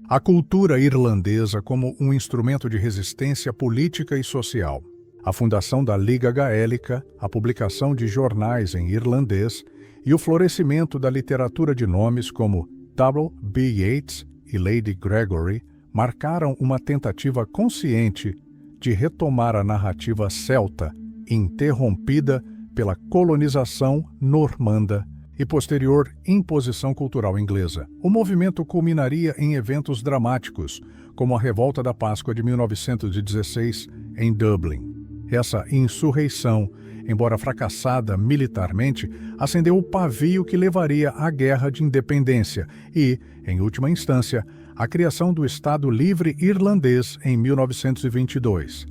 a cultura irlandesa como um instrumento de resistência política e social. A fundação da Liga Gaélica, a publicação de jornais em irlandês e o florescimento da literatura de nomes como W.B. Yeats e Lady Gregory marcaram uma tentativa consciente de retomar a narrativa celta, interrompida pela colonização normanda e posterior imposição cultural inglesa. O movimento culminaria em eventos dramáticos, como a Revolta da Páscoa de 1916 em Dublin. Essa insurreição, embora fracassada militarmente, acendeu o pavio que levaria à Guerra de Independência e, em última instância, à criação do Estado Livre Irlandês em 1922.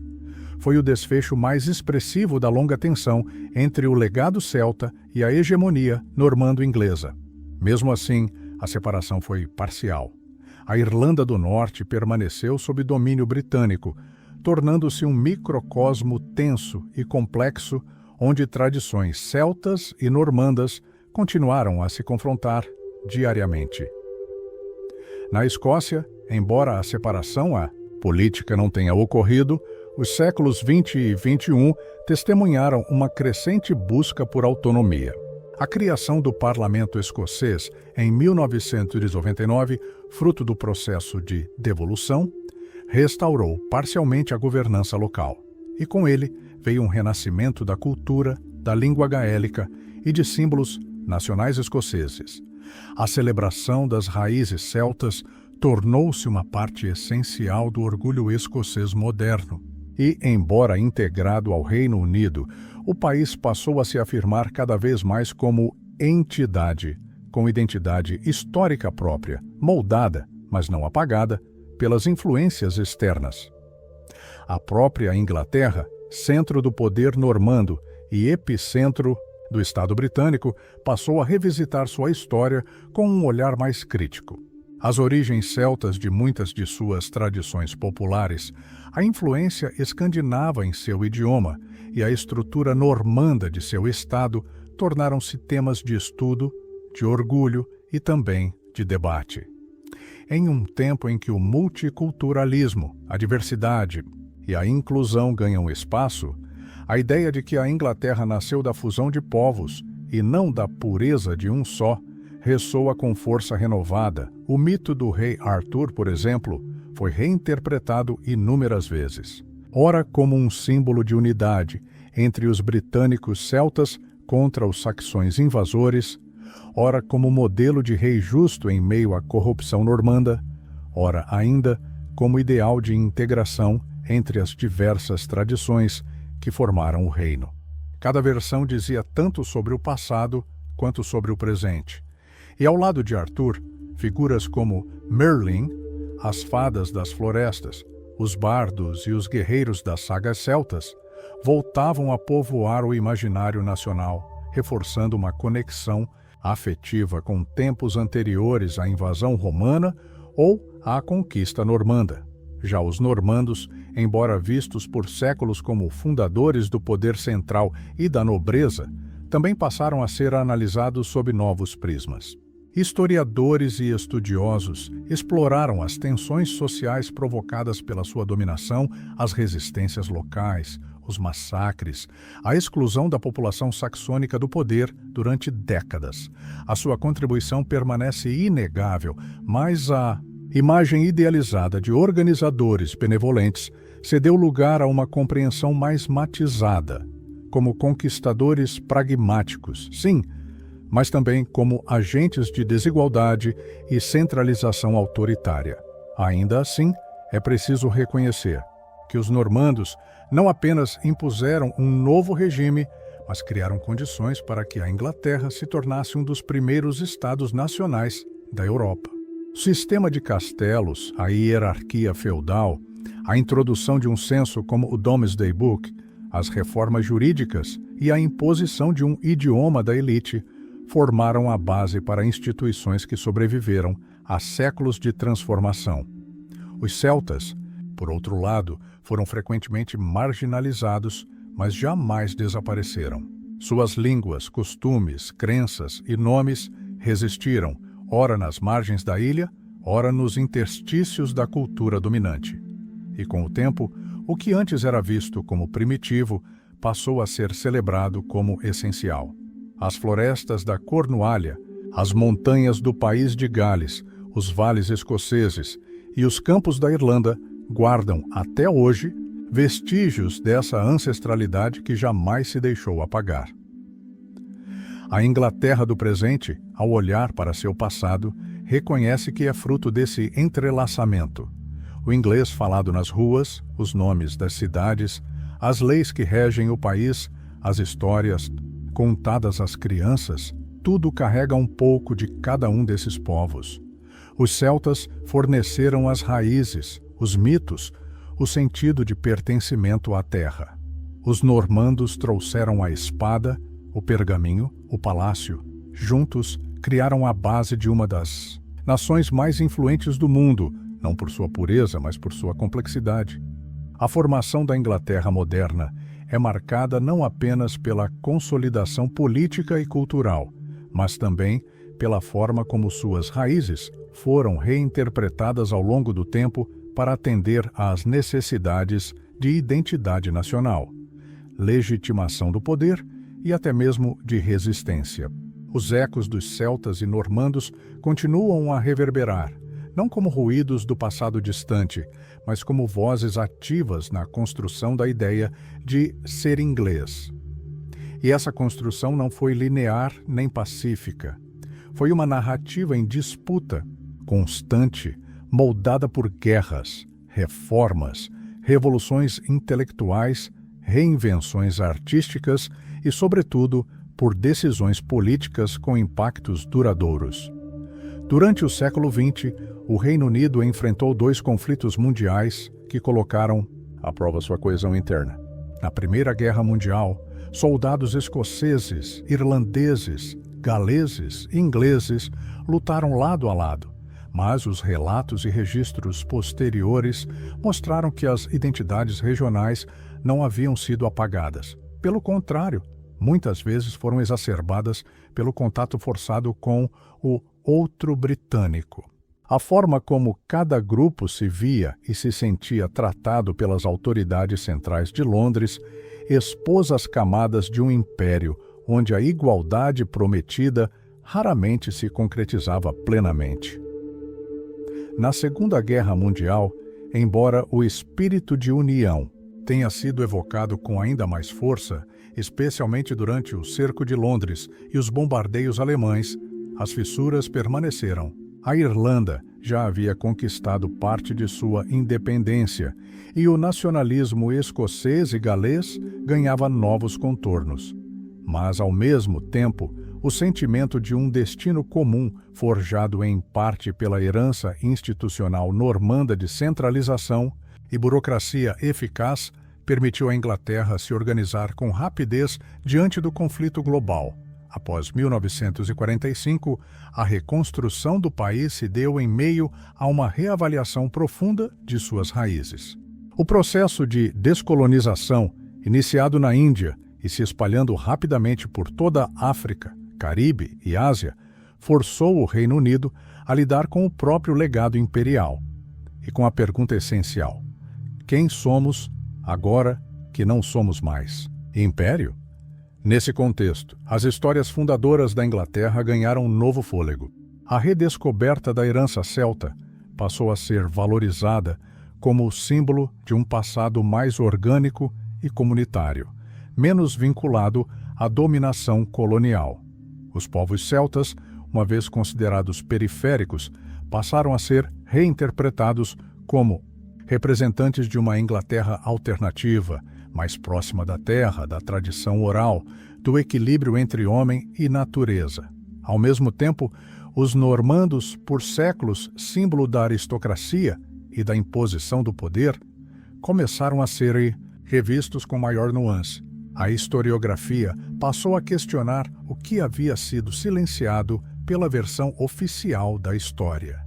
Foi o desfecho mais expressivo da longa tensão entre o legado celta e a hegemonia normando-inglesa. Mesmo assim, a separação foi parcial. A Irlanda do Norte permaneceu sob domínio britânico, tornando-se um microcosmo tenso e complexo, onde tradições celtas e normandas continuaram a se confrontar diariamente. Na Escócia, embora a separação política não tenha ocorrido, os séculos XX e XXI testemunharam uma crescente busca por autonomia. A criação do Parlamento escocês em 1999, fruto do processo de devolução, restaurou parcialmente a governança local. E com ele veio um renascimento da cultura, da língua gaélica e de símbolos nacionais escoceses. A celebração das raízes celtas tornou-se uma parte essencial do orgulho escocês moderno. E, embora integrado ao Reino Unido, o país passou a se afirmar cada vez mais como entidade, com identidade histórica própria, moldada, mas não apagada, pelas influências externas. A própria Inglaterra, centro do poder normando, e epicentro do Estado britânico, passou a revisitar sua história com um olhar mais crítico. As origens celtas de muitas de suas tradições populares, a influência escandinava em seu idioma e a estrutura normanda de seu Estado tornaram-se temas de estudo, de orgulho e também de debate. Em um tempo em que o multiculturalismo, a diversidade e a inclusão ganham espaço, a ideia de que a Inglaterra nasceu da fusão de povos e não da pureza de um só, ressoa com força renovada. O mito do rei Arthur, por exemplo, foi reinterpretado inúmeras vezes. Ora como um símbolo de unidade entre os britânicos celtas contra os saxões invasores, ora como modelo de rei justo em meio à corrupção normanda, ora ainda como ideal de integração entre as diversas tradições que formaram o reino. Cada versão dizia tanto sobre o passado quanto sobre o presente. E ao lado de Arthur, figuras como Merlin, as fadas das florestas, os bardos e os guerreiros das sagas celtas voltavam a povoar o imaginário nacional, reforçando uma conexão afetiva com tempos anteriores à invasão romana ou à conquista normanda. Já os normandos, embora vistos por séculos como fundadores do poder central e da nobreza, também passaram a ser analisados sob novos prismas. Historiadores e estudiosos exploraram as tensões sociais provocadas pela sua dominação, as resistências locais, os massacres, a exclusão da população saxônica do poder durante décadas. A sua contribuição permanece inegável, mas a imagem idealizada de organizadores benevolentes cedeu lugar a uma compreensão mais matizada, como conquistadores pragmáticos, sim, mas também como agentes de desigualdade e centralização autoritária. Ainda assim, é preciso reconhecer que os normandos não apenas impuseram um novo regime, mas criaram condições para que a Inglaterra se tornasse um dos primeiros estados nacionais da Europa. O sistema de castelos, a hierarquia feudal, a introdução de um censo como o Domesday Book, as reformas jurídicas e a imposição de um idioma da elite formaram a base para instituições que sobreviveram a séculos de transformação. Os celtas, por outro lado, foram frequentemente marginalizados, mas jamais desapareceram. Suas línguas, costumes, crenças e nomes resistiram, ora nas margens da ilha, ora nos interstícios da cultura dominante. E com o tempo, o que antes era visto como primitivo passou a ser celebrado como essencial. As florestas da Cornualha, as montanhas do país de Gales, os vales escoceses e os campos da Irlanda guardam, até hoje, vestígios dessa ancestralidade que jamais se deixou apagar. A Inglaterra do presente, ao olhar para seu passado, reconhece que é fruto desse entrelaçamento. O inglês falado nas ruas, os nomes das cidades, as leis que regem o país, as histórias contadas às crianças, tudo carrega um pouco de cada um desses povos. Os celtas forneceram as raízes, os mitos, o sentido de pertencimento à terra. Os normandos trouxeram a espada, o pergaminho, o palácio. Juntos, criaram a base de uma das nações mais influentes do mundo, não por sua pureza, mas por sua complexidade. A formação da Inglaterra moderna é marcada não apenas pela consolidação política e cultural, mas também pela forma como suas raízes foram reinterpretadas ao longo do tempo para atender às necessidades de identidade nacional, legitimação do poder e até mesmo de resistência. Os ecos dos celtas e normandos continuam a reverberar, não como ruídos do passado distante, mas como vozes ativas na construção da ideia de ser inglês. E essa construção não foi linear nem pacífica. Foi uma narrativa em disputa, constante, moldada por guerras, reformas, revoluções intelectuais, reinvenções artísticas e, sobretudo, por decisões políticas com impactos duradouros. Durante o século XX, o Reino Unido enfrentou 2 conflitos mundiais que colocaram à prova sua coesão interna. Na Primeira Guerra Mundial, Soldados escoceses, irlandeses, galeses e ingleses lutaram lado a lado, mas os relatos e registros posteriores mostraram que as identidades regionais não haviam sido apagadas. Pelo contrário, muitas vezes foram exacerbadas pelo contato forçado com o outro britânico. A forma como cada grupo se via e se sentia tratado pelas autoridades centrais de Londres expôs as camadas de um império onde a igualdade prometida raramente se concretizava plenamente. Na Segunda Guerra Mundial, embora o espírito de união tenha sido evocado com ainda mais força, especialmente durante o Cerco de Londres e os bombardeios alemães, as fissuras permaneceram. A Irlanda já havia conquistado parte de sua independência e o nacionalismo escocês e galês ganhava novos contornos. Mas, ao mesmo tempo, o sentimento de um destino comum, forjado em parte pela herança institucional normanda de centralização e burocracia eficaz, permitiu à Inglaterra se organizar com rapidez diante do conflito global. Após 1945, a reconstrução do país se deu em meio a uma reavaliação profunda de suas raízes. O processo de descolonização, iniciado na Índia e se espalhando rapidamente por toda a África, Caribe e Ásia, forçou o Reino Unido a lidar com o próprio legado imperial e com a pergunta essencial: quem somos agora que não somos mais? Império? Nesse contexto, as histórias fundadoras da Inglaterra ganharam um novo fôlego. A redescoberta da herança celta passou a ser valorizada como o símbolo de um passado mais orgânico e comunitário, menos vinculado à dominação colonial. Os povos celtas, uma vez considerados periféricos, passaram a ser reinterpretados como representantes de uma Inglaterra alternativa, mais próxima da terra, da tradição oral, do equilíbrio entre homem e natureza. Ao mesmo tempo, os normandos, por séculos símbolo da aristocracia e da imposição do poder, começaram a ser revistos com maior nuance. A historiografia passou a questionar o que havia sido silenciado pela versão oficial da história.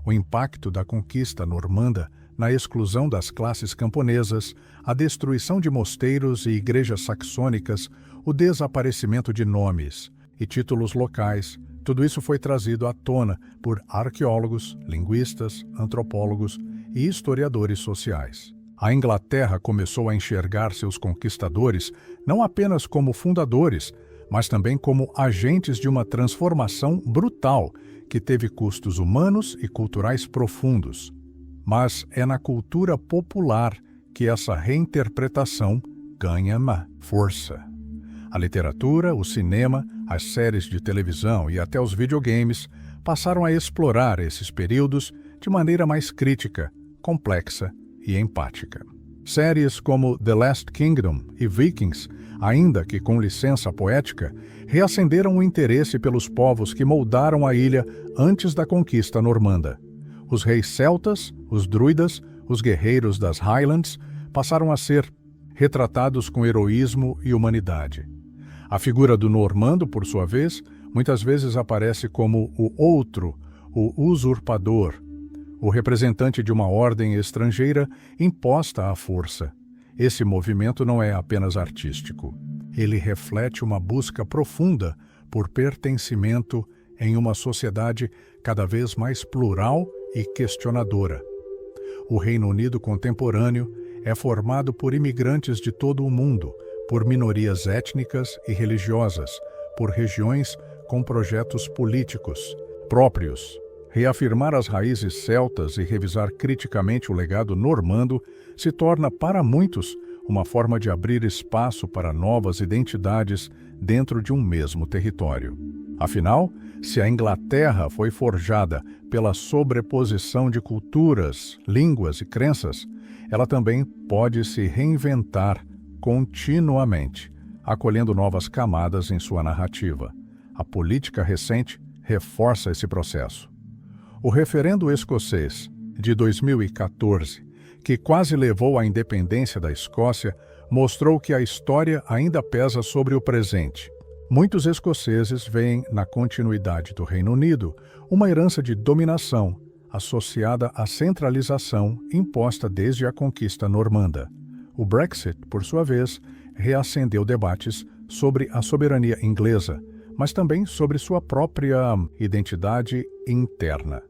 O impacto da conquista normanda na exclusão das classes camponesas, a destruição de mosteiros e igrejas saxônicas, o desaparecimento de nomes e títulos locais, tudo isso foi trazido à tona por arqueólogos, linguistas, antropólogos e historiadores sociais. A Inglaterra começou a enxergar seus conquistadores não apenas como fundadores, mas também como agentes de uma transformação brutal que teve custos humanos e culturais profundos. Mas é na cultura popular que essa reinterpretação ganha força. A literatura, o cinema, as séries de televisão e até os videogames passaram a explorar esses períodos de maneira mais crítica, complexa e empática. Séries como The Last Kingdom e Vikings, ainda que com licença poética, reacenderam o interesse pelos povos que moldaram a ilha antes da conquista normanda. Os reis celtas, os druidas, os guerreiros das Highlands passaram a ser retratados com heroísmo e humanidade. A figura do normando, por sua vez, muitas vezes aparece como o outro, o usurpador, o representante de uma ordem estrangeira imposta à força. Esse movimento não é apenas artístico. Ele reflete uma busca profunda por pertencimento em uma sociedade cada vez mais plural e questionadora. O Reino Unido contemporâneo é formado por imigrantes de todo o mundo, por minorias étnicas e religiosas, por regiões com projetos políticos próprios. Reafirmar as raízes celtas e revisar criticamente o legado normando se torna, para muitos, uma forma de abrir espaço para novas identidades dentro de um mesmo território. Afinal, se a Inglaterra foi forjada pela sobreposição de culturas, línguas e crenças, ela também pode se reinventar continuamente, acolhendo novas camadas em sua narrativa. A política recente reforça esse processo. O referendo escocês de 2014, que quase levou à independência da Escócia, mostrou que a história ainda pesa sobre o presente. Muitos escoceses veem na continuidade do Reino Unido uma herança de dominação associada à centralização imposta desde a conquista normanda. O Brexit, por sua vez, reacendeu debates sobre a soberania inglesa, mas também sobre sua própria identidade interna.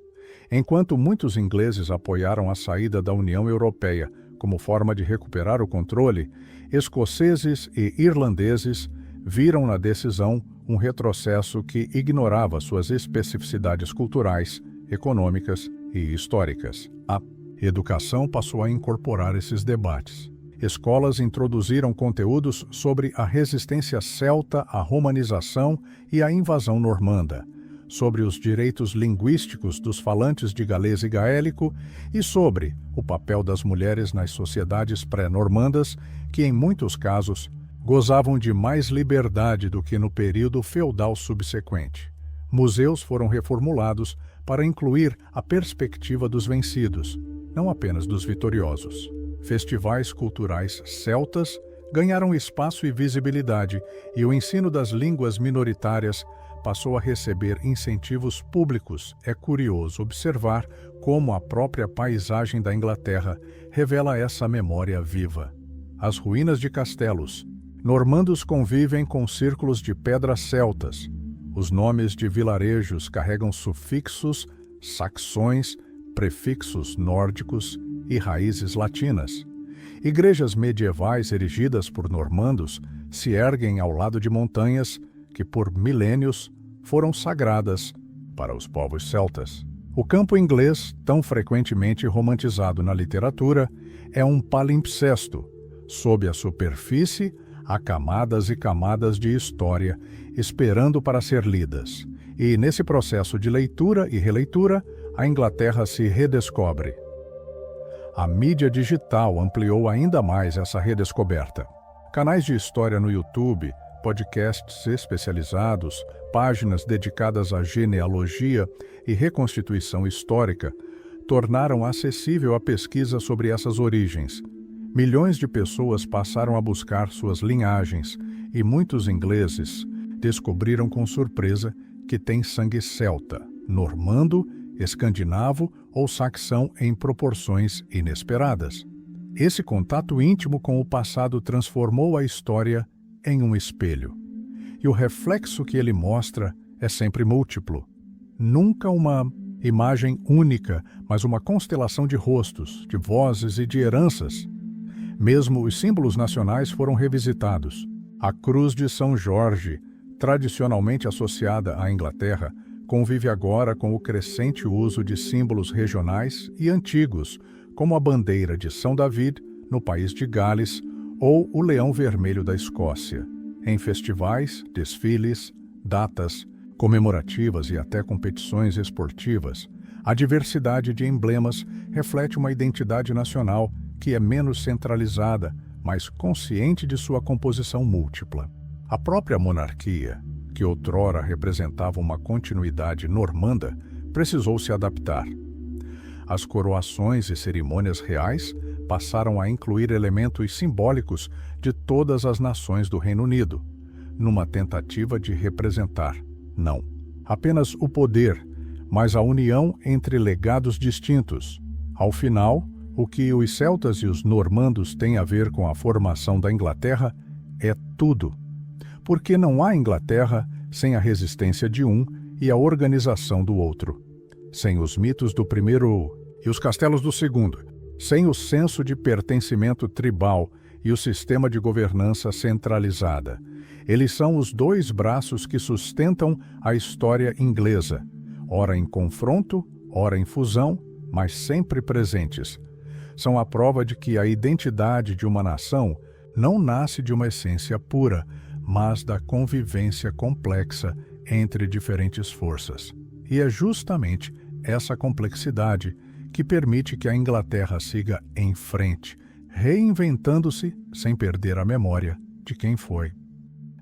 Enquanto muitos ingleses apoiaram a saída da União Europeia como forma de recuperar o controle, escoceses e irlandeses viram na decisão um retrocesso que ignorava suas especificidades culturais, econômicas e históricas. A educação passou a incorporar esses debates. Escolas introduziram conteúdos sobre a resistência celta à romanização e à invasão normanda, sobre os direitos linguísticos dos falantes de galês e gaélico e sobre o papel das mulheres nas sociedades pré-normandas, que em muitos casos gozavam de mais liberdade do que no período feudal subsequente. Museus foram reformulados para incluir a perspectiva dos vencidos, não apenas dos vitoriosos. Festivais culturais celtas ganharam espaço e visibilidade, e o ensino das línguas minoritárias passou a receber incentivos públicos. É curioso observar como a própria paisagem da Inglaterra revela essa memória viva. As ruínas de castelos. Normandos convivem com círculos de pedras celtas. Os nomes de vilarejos carregam sufixos saxões, prefixos nórdicos e raízes latinas. Igrejas medievais erigidas por normandos se erguem ao lado de montanhas que por milênios foram sagradas para os povos celtas. O campo inglês, tão frequentemente romantizado na literatura, é um palimpsesto. Sob a superfície, há camadas e camadas de história esperando para ser lidas. E nesse processo de leitura e releitura, a Inglaterra se redescobre. A mídia digital ampliou ainda mais essa redescoberta. Canais de história no YouTube, podcasts especializados, páginas dedicadas à genealogia e reconstituição histórica tornaram acessível a pesquisa sobre essas origens. Milhões de pessoas passaram a buscar suas linhagens e muitos ingleses descobriram com surpresa que têm sangue celta, normando, escandinavo ou saxão em proporções inesperadas. Esse contato íntimo com o passado transformou a história em um espelho. E o reflexo que ele mostra é sempre múltiplo. Nunca uma imagem única, mas uma constelação de rostos, de vozes e de heranças. Mesmo os símbolos nacionais foram revisitados. A Cruz de São Jorge, tradicionalmente associada à Inglaterra, convive agora com o crescente uso de símbolos regionais e antigos, como a bandeira de São David, no país de Gales, ou o Leão Vermelho da Escócia. Em festivais, desfiles, datas comemorativas e até competições esportivas, a diversidade de emblemas reflete uma identidade nacional que é menos centralizada, mas consciente de sua composição múltipla. A própria monarquia, que outrora representava uma continuidade normanda, precisou se adaptar. As coroações e cerimônias reais passaram a incluir elementos simbólicos de todas as nações do Reino Unido, numa tentativa de representar, não apenas o poder, mas a união entre legados distintos. Ao final, o que os celtas e os normandos têm a ver com a formação da Inglaterra é tudo. Porque não há Inglaterra sem a resistência de um e a organização do outro, sem os mitos do primeiro e os castelos do segundo, sem o senso de pertencimento tribal e o sistema de governança centralizada. Eles são os dois braços que sustentam a história inglesa, ora em confronto, ora em fusão, mas sempre presentes. São a prova de que a identidade de uma nação não nasce de uma essência pura, mas da convivência complexa entre diferentes forças. E é justamente essa complexidade que permite que a Inglaterra siga em frente, reinventando-se sem perder a memória de quem foi.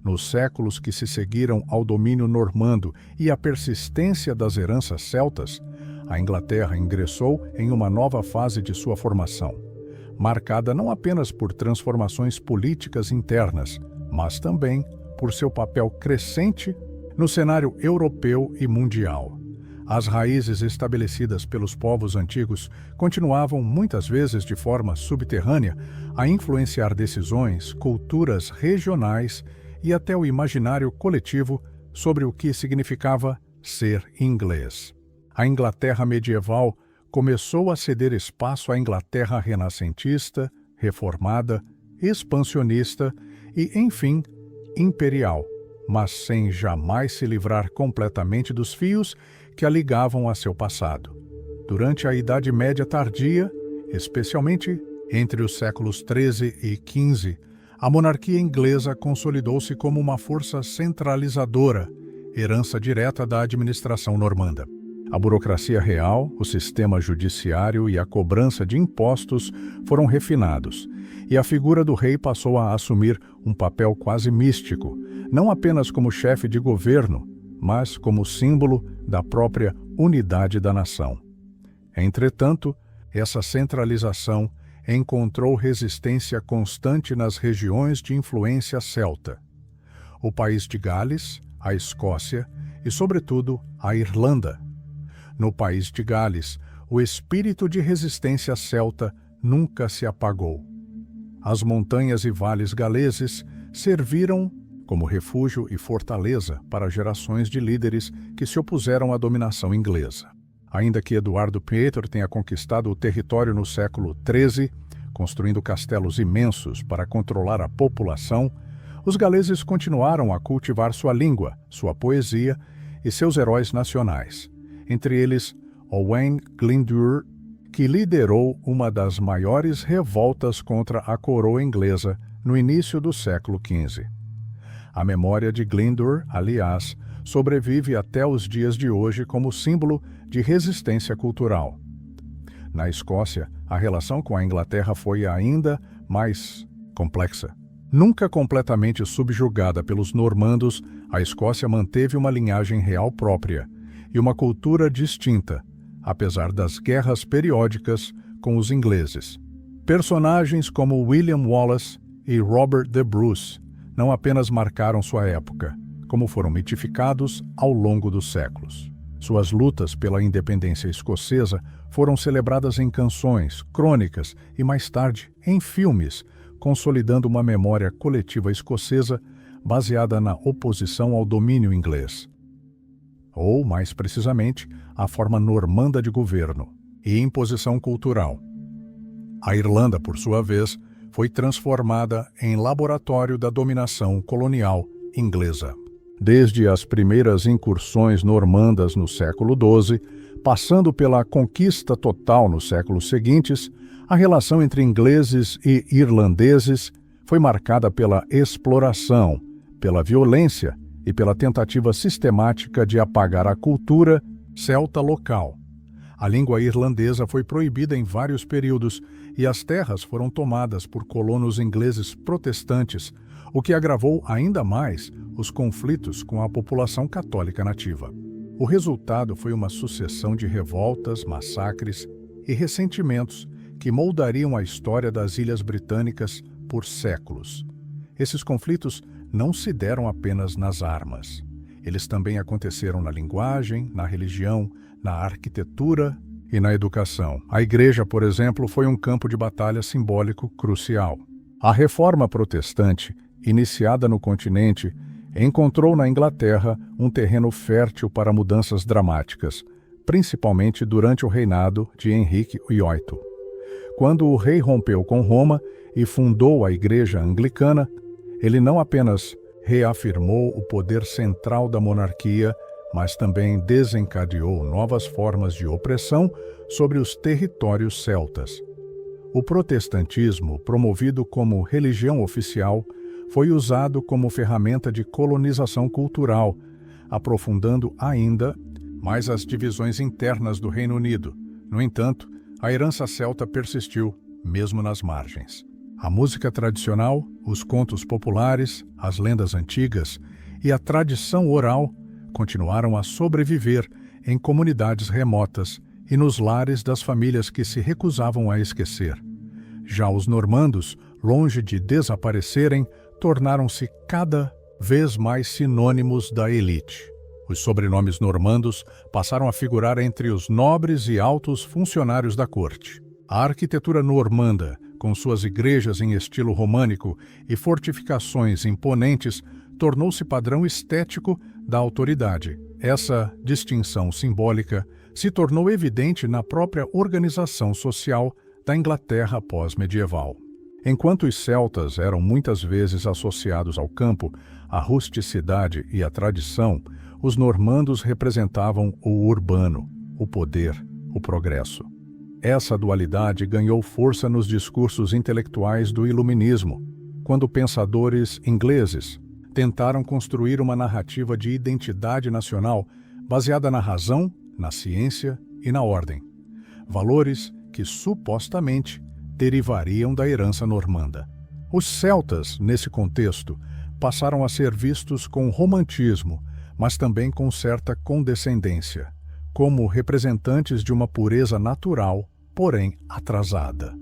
Nos séculos que se seguiram ao domínio normando e à persistência das heranças celtas, a Inglaterra ingressou em uma nova fase de sua formação. marcada não apenas por transformações políticas internas, mas também por seu papel crescente no cenário europeu e mundial. As raízes estabelecidas pelos povos antigos continuavam, muitas vezes de forma subterrânea, a influenciar decisões, culturas regionais e até o imaginário coletivo sobre o que significava ser inglês. A Inglaterra medieval começou a ceder espaço à Inglaterra renascentista, reformada, expansionista e, enfim, imperial, mas sem jamais se livrar completamente dos fios que a ligavam a seu passado. Durante a Idade Média tardia, especialmente entre os séculos XIII e XV, a monarquia inglesa consolidou-se como uma força centralizadora, herança direta da administração normanda. A burocracia real, o sistema judiciário e a cobrança de impostos foram refinados, e a figura do rei passou a assumir um papel quase místico, não apenas como chefe de governo, mas como símbolo da própria unidade da nação. Entretanto, essa centralização encontrou resistência constante nas regiões de influência celta. O país de Gales, a Escócia e, sobretudo, a Irlanda. No país de Gales, o espírito de resistência celta nunca se apagou. As montanhas e vales galeses serviram como refúgio e fortaleza para gerações de líderes que se opuseram à dominação inglesa. Ainda que Eduardo Pietro tenha conquistado o território no século XIII, construindo castelos imensos para controlar a população, os galeses continuaram a cultivar sua língua, sua poesia e seus heróis nacionais. Entre eles, Owain Glyndŵr, que liderou uma das maiores revoltas contra a coroa inglesa no início do século XV. A memória de Glyndŵr, aliás, sobrevive até os dias de hoje como símbolo de resistência cultural. Na Escócia, a relação com a Inglaterra foi ainda mais complexa. Nunca completamente subjugada pelos normandos, a Escócia manteve uma linhagem real própria e uma cultura distinta, apesar das guerras periódicas com os ingleses. Personagens como William Wallace e Robert the Bruce não apenas marcaram sua época, como foram mitificados ao longo dos séculos. Suas lutas pela independência escocesa foram celebradas em canções, crônicas e, mais tarde, em filmes, consolidando uma memória coletiva escocesa baseada na oposição ao domínio inglês. Ou, mais precisamente, a forma normanda de governo e imposição cultural. A Irlanda, por sua vez, foi transformada em laboratório da dominação colonial inglesa. Desde as primeiras incursões normandas no século XII, passando pela conquista total nos séculos seguintes, a relação entre ingleses e irlandeses foi marcada pela exploração, pela violência e pela tentativa sistemática de apagar a cultura celta local. A língua irlandesa foi proibida em vários períodos e as terras foram tomadas por colonos ingleses protestantes, o que agravou ainda mais os conflitos com a população católica nativa. O resultado foi uma sucessão de revoltas, massacres e ressentimentos que moldariam a história das Ilhas Britânicas por séculos. Esses conflitos não se deram apenas nas armas. Eles também aconteceram na linguagem, na religião, na arquitetura e na educação. A Igreja, por exemplo, foi um campo de batalha simbólico crucial. A Reforma Protestante, iniciada no continente, encontrou na Inglaterra um terreno fértil para mudanças dramáticas, principalmente durante o reinado de Henrique VIII. Quando o rei rompeu com Roma e fundou a Igreja Anglicana, ele não apenas reafirmou o poder central da monarquia, mas também desencadeou novas formas de opressão sobre os territórios celtas. O protestantismo, promovido como religião oficial, foi usado como ferramenta de colonização cultural, aprofundando ainda mais as divisões internas do Reino Unido. No entanto, a herança celta persistiu, mesmo nas margens. A música tradicional, os contos populares, as lendas antigas e a tradição oral continuaram a sobreviver em comunidades remotas e nos lares das famílias que se recusavam a esquecer. Já os normandos, longe de desaparecerem, tornaram-se cada vez mais sinônimos da elite. Os sobrenomes normandos passaram a figurar entre os nobres e altos funcionários da corte. A arquitetura normanda, com suas igrejas em estilo românico e fortificações imponentes, tornou-se padrão estético da autoridade. Essa distinção simbólica se tornou evidente na própria organização social da Inglaterra pós-medieval. Enquanto os celtas eram muitas vezes associados ao campo, à rusticidade e à tradição, os normandos representavam o urbano, o poder, o progresso. Essa dualidade ganhou força nos discursos intelectuais do Iluminismo, quando pensadores ingleses tentaram construir uma narrativa de identidade nacional baseada na razão, na ciência e na ordem. Valores que supostamente derivariam da herança normanda. Os celtas, nesse contexto, passaram a ser vistos com romantismo, mas também com certa condescendência, como representantes de uma pureza natural, porém atrasada.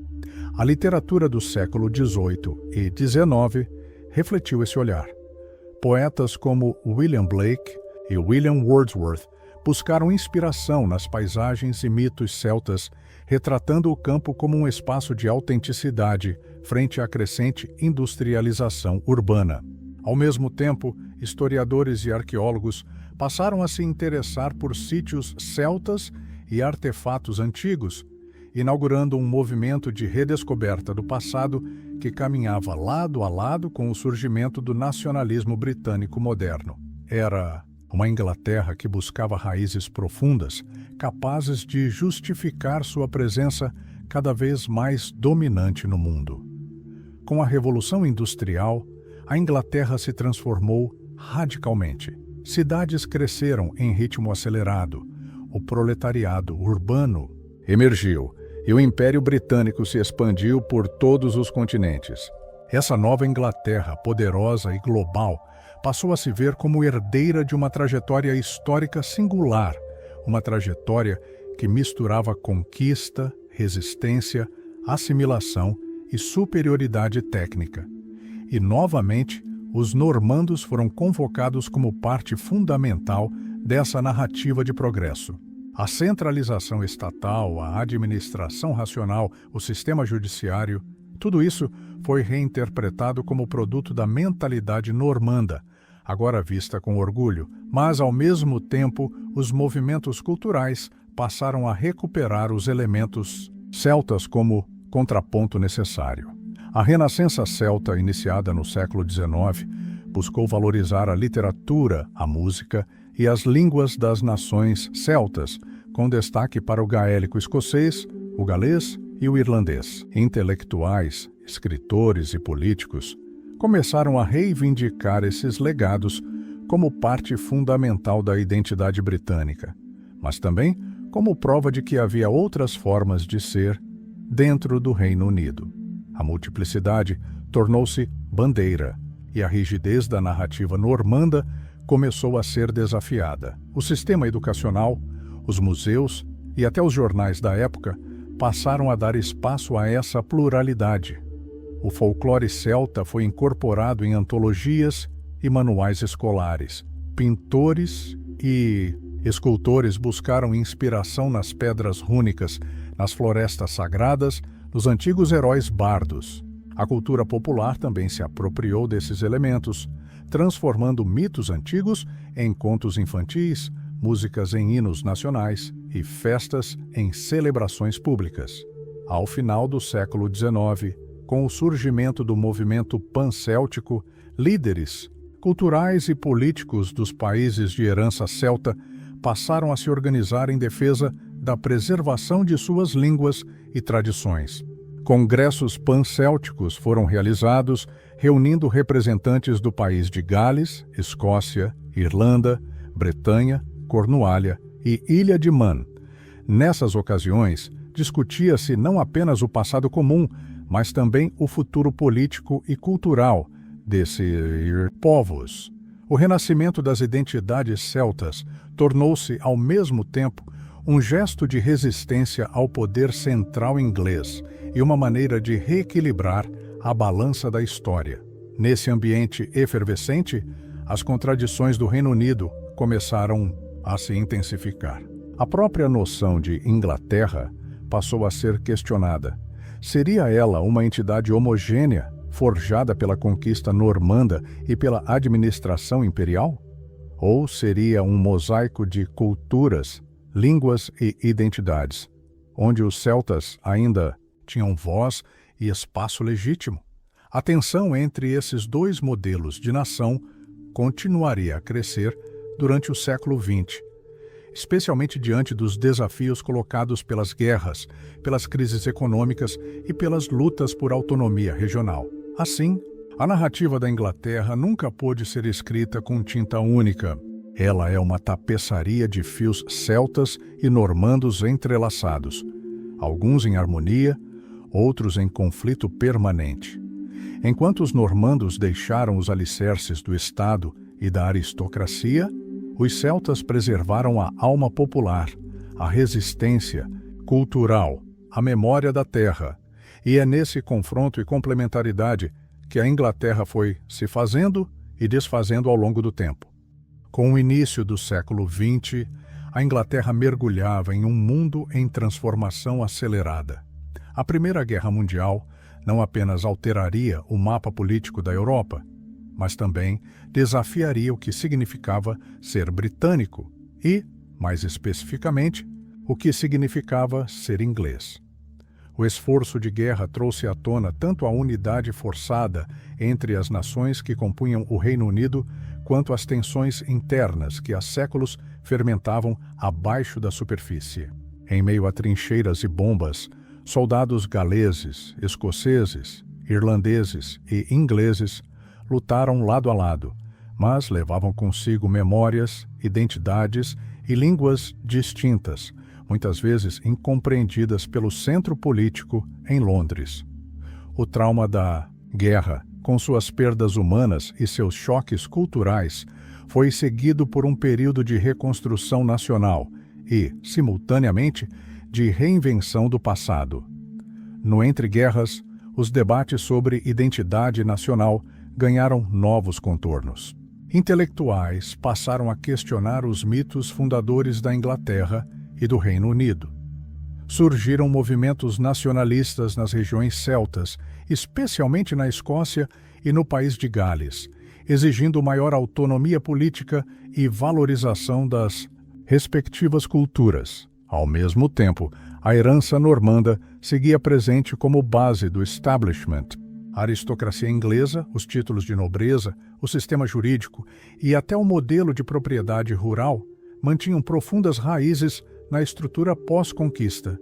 A literatura do século XVIII e XIX refletiu esse olhar. Poetas como William Blake e William Wordsworth buscaram inspiração nas paisagens e mitos celtas, retratando o campo como um espaço de autenticidade frente à crescente industrialização urbana. Ao mesmo tempo, historiadores e arqueólogos passaram a se interessar por sítios celtas e artefatos antigos, inaugurando um movimento de redescoberta do passado que caminhava lado a lado com o surgimento do nacionalismo britânico moderno. Era uma Inglaterra que buscava raízes profundas, capazes de justificar sua presença cada vez mais dominante no mundo. Com a Revolução Industrial, a Inglaterra se transformou radicalmente. Cidades cresceram em ritmo acelerado, o proletariado urbano emergiu e o Império Britânico se expandiu por todos os continentes. Essa nova Inglaterra, poderosa e global, passou a se ver como herdeira de uma trajetória histórica singular, uma trajetória que misturava conquista, resistência, assimilação e superioridade técnica. E, novamente, os normandos foram convocados como parte fundamental dessa narrativa de progresso. A centralização estatal, a administração racional, o sistema judiciário, tudo isso foi reinterpretado como produto da mentalidade normanda, agora vista com orgulho, mas, ao mesmo tempo, os movimentos culturais passaram a recuperar os elementos celtas como contraponto necessário. A Renascença celta, iniciada no século XIX, buscou valorizar a literatura, a música e as línguas das nações celtas, com destaque para o gaélico escocês, o galês e o irlandês. Intelectuais, escritores e políticos começaram a reivindicar esses legados como parte fundamental da identidade britânica, mas também como prova de que havia outras formas de ser dentro do Reino Unido. A multiplicidade tornou-se bandeira e a rigidez da narrativa normanda começou a ser desafiada. O sistema educacional, os museus e até os jornais da época passaram a dar espaço a essa pluralidade. O folclore celta foi incorporado em antologias e manuais escolares. Pintores e escultores buscaram inspiração nas pedras rúnicas, nas florestas sagradas, nos antigos heróis bardos. A cultura popular também se apropriou desses elementos, transformando mitos antigos em contos infantis, músicas em hinos nacionais e festas em celebrações públicas. Ao final do século XIX, com o surgimento do movimento pancéltico, líderes culturais e políticos dos países de herança celta passaram a se organizar em defesa da preservação de suas línguas e tradições. Congressos pancélticos foram realizados, reunindo representantes do país de Gales, Escócia, Irlanda, Bretanha, Cornualha e Ilha de Man. Nessas ocasiões, discutia-se não apenas o passado comum, mas também o futuro político e cultural desses povos. O renascimento das identidades celtas tornou-se, ao mesmo tempo, um gesto de resistência ao poder central inglês e uma maneira de reequilibrar a balança da história. Nesse ambiente efervescente, as contradições do Reino Unido começaram a se intensificar. A própria noção de Inglaterra passou a ser questionada. Seria ela uma entidade homogênea, forjada pela conquista normanda e pela administração imperial? Ou seria um mosaico de culturas, línguas e identidades, onde os celtas ainda tinham voz e espaço legítimo? A tensão entre esses dois modelos de nação continuaria a crescer durante o século XX, especialmente diante dos desafios colocados pelas guerras, pelas crises econômicas e pelas lutas por autonomia regional. Assim, a narrativa da Inglaterra nunca pôde ser escrita com tinta única. Ela é uma tapeçaria de fios celtas e normandos entrelaçados, alguns em harmonia, outros em conflito permanente. Enquanto os normandos deixaram os alicerces do Estado e da aristocracia, os celtas preservaram a alma popular, a resistência cultural, a memória da terra. E é nesse confronto e complementaridade que a Inglaterra foi se fazendo e desfazendo ao longo do tempo. Com o início do século XX, a Inglaterra mergulhava em um mundo em transformação acelerada. A Primeira Guerra Mundial não apenas alteraria o mapa político da Europa, mas também desafiaria o que significava ser britânico e, mais especificamente, o que significava ser inglês. O esforço de guerra trouxe à tona tanto a unidade forçada entre as nações que compunham o Reino Unido, quanto as tensões internas que há séculos fermentavam abaixo da superfície. Em meio a trincheiras e bombas, soldados galeses, escoceses, irlandeses e ingleses lutaram lado a lado, mas levavam consigo memórias, identidades e línguas distintas, muitas vezes incompreendidas pelo centro político em Londres. O trauma da guerra, com suas perdas humanas e seus choques culturais, foi seguido por um período de reconstrução nacional e, simultaneamente, de reinvenção do passado. No entre-guerras, os debates sobre identidade nacional ganharam novos contornos. Intelectuais passaram a questionar os mitos fundadores da Inglaterra e do Reino Unido. Surgiram movimentos nacionalistas nas regiões celtas, especialmente na Escócia e no país de Gales, exigindo maior autonomia política e valorização das respectivas culturas. Ao mesmo tempo, a herança normanda seguia presente como base do establishment. A aristocracia inglesa, os títulos de nobreza, o sistema jurídico e até o modelo de propriedade rural mantinham profundas raízes na estrutura pós-conquista.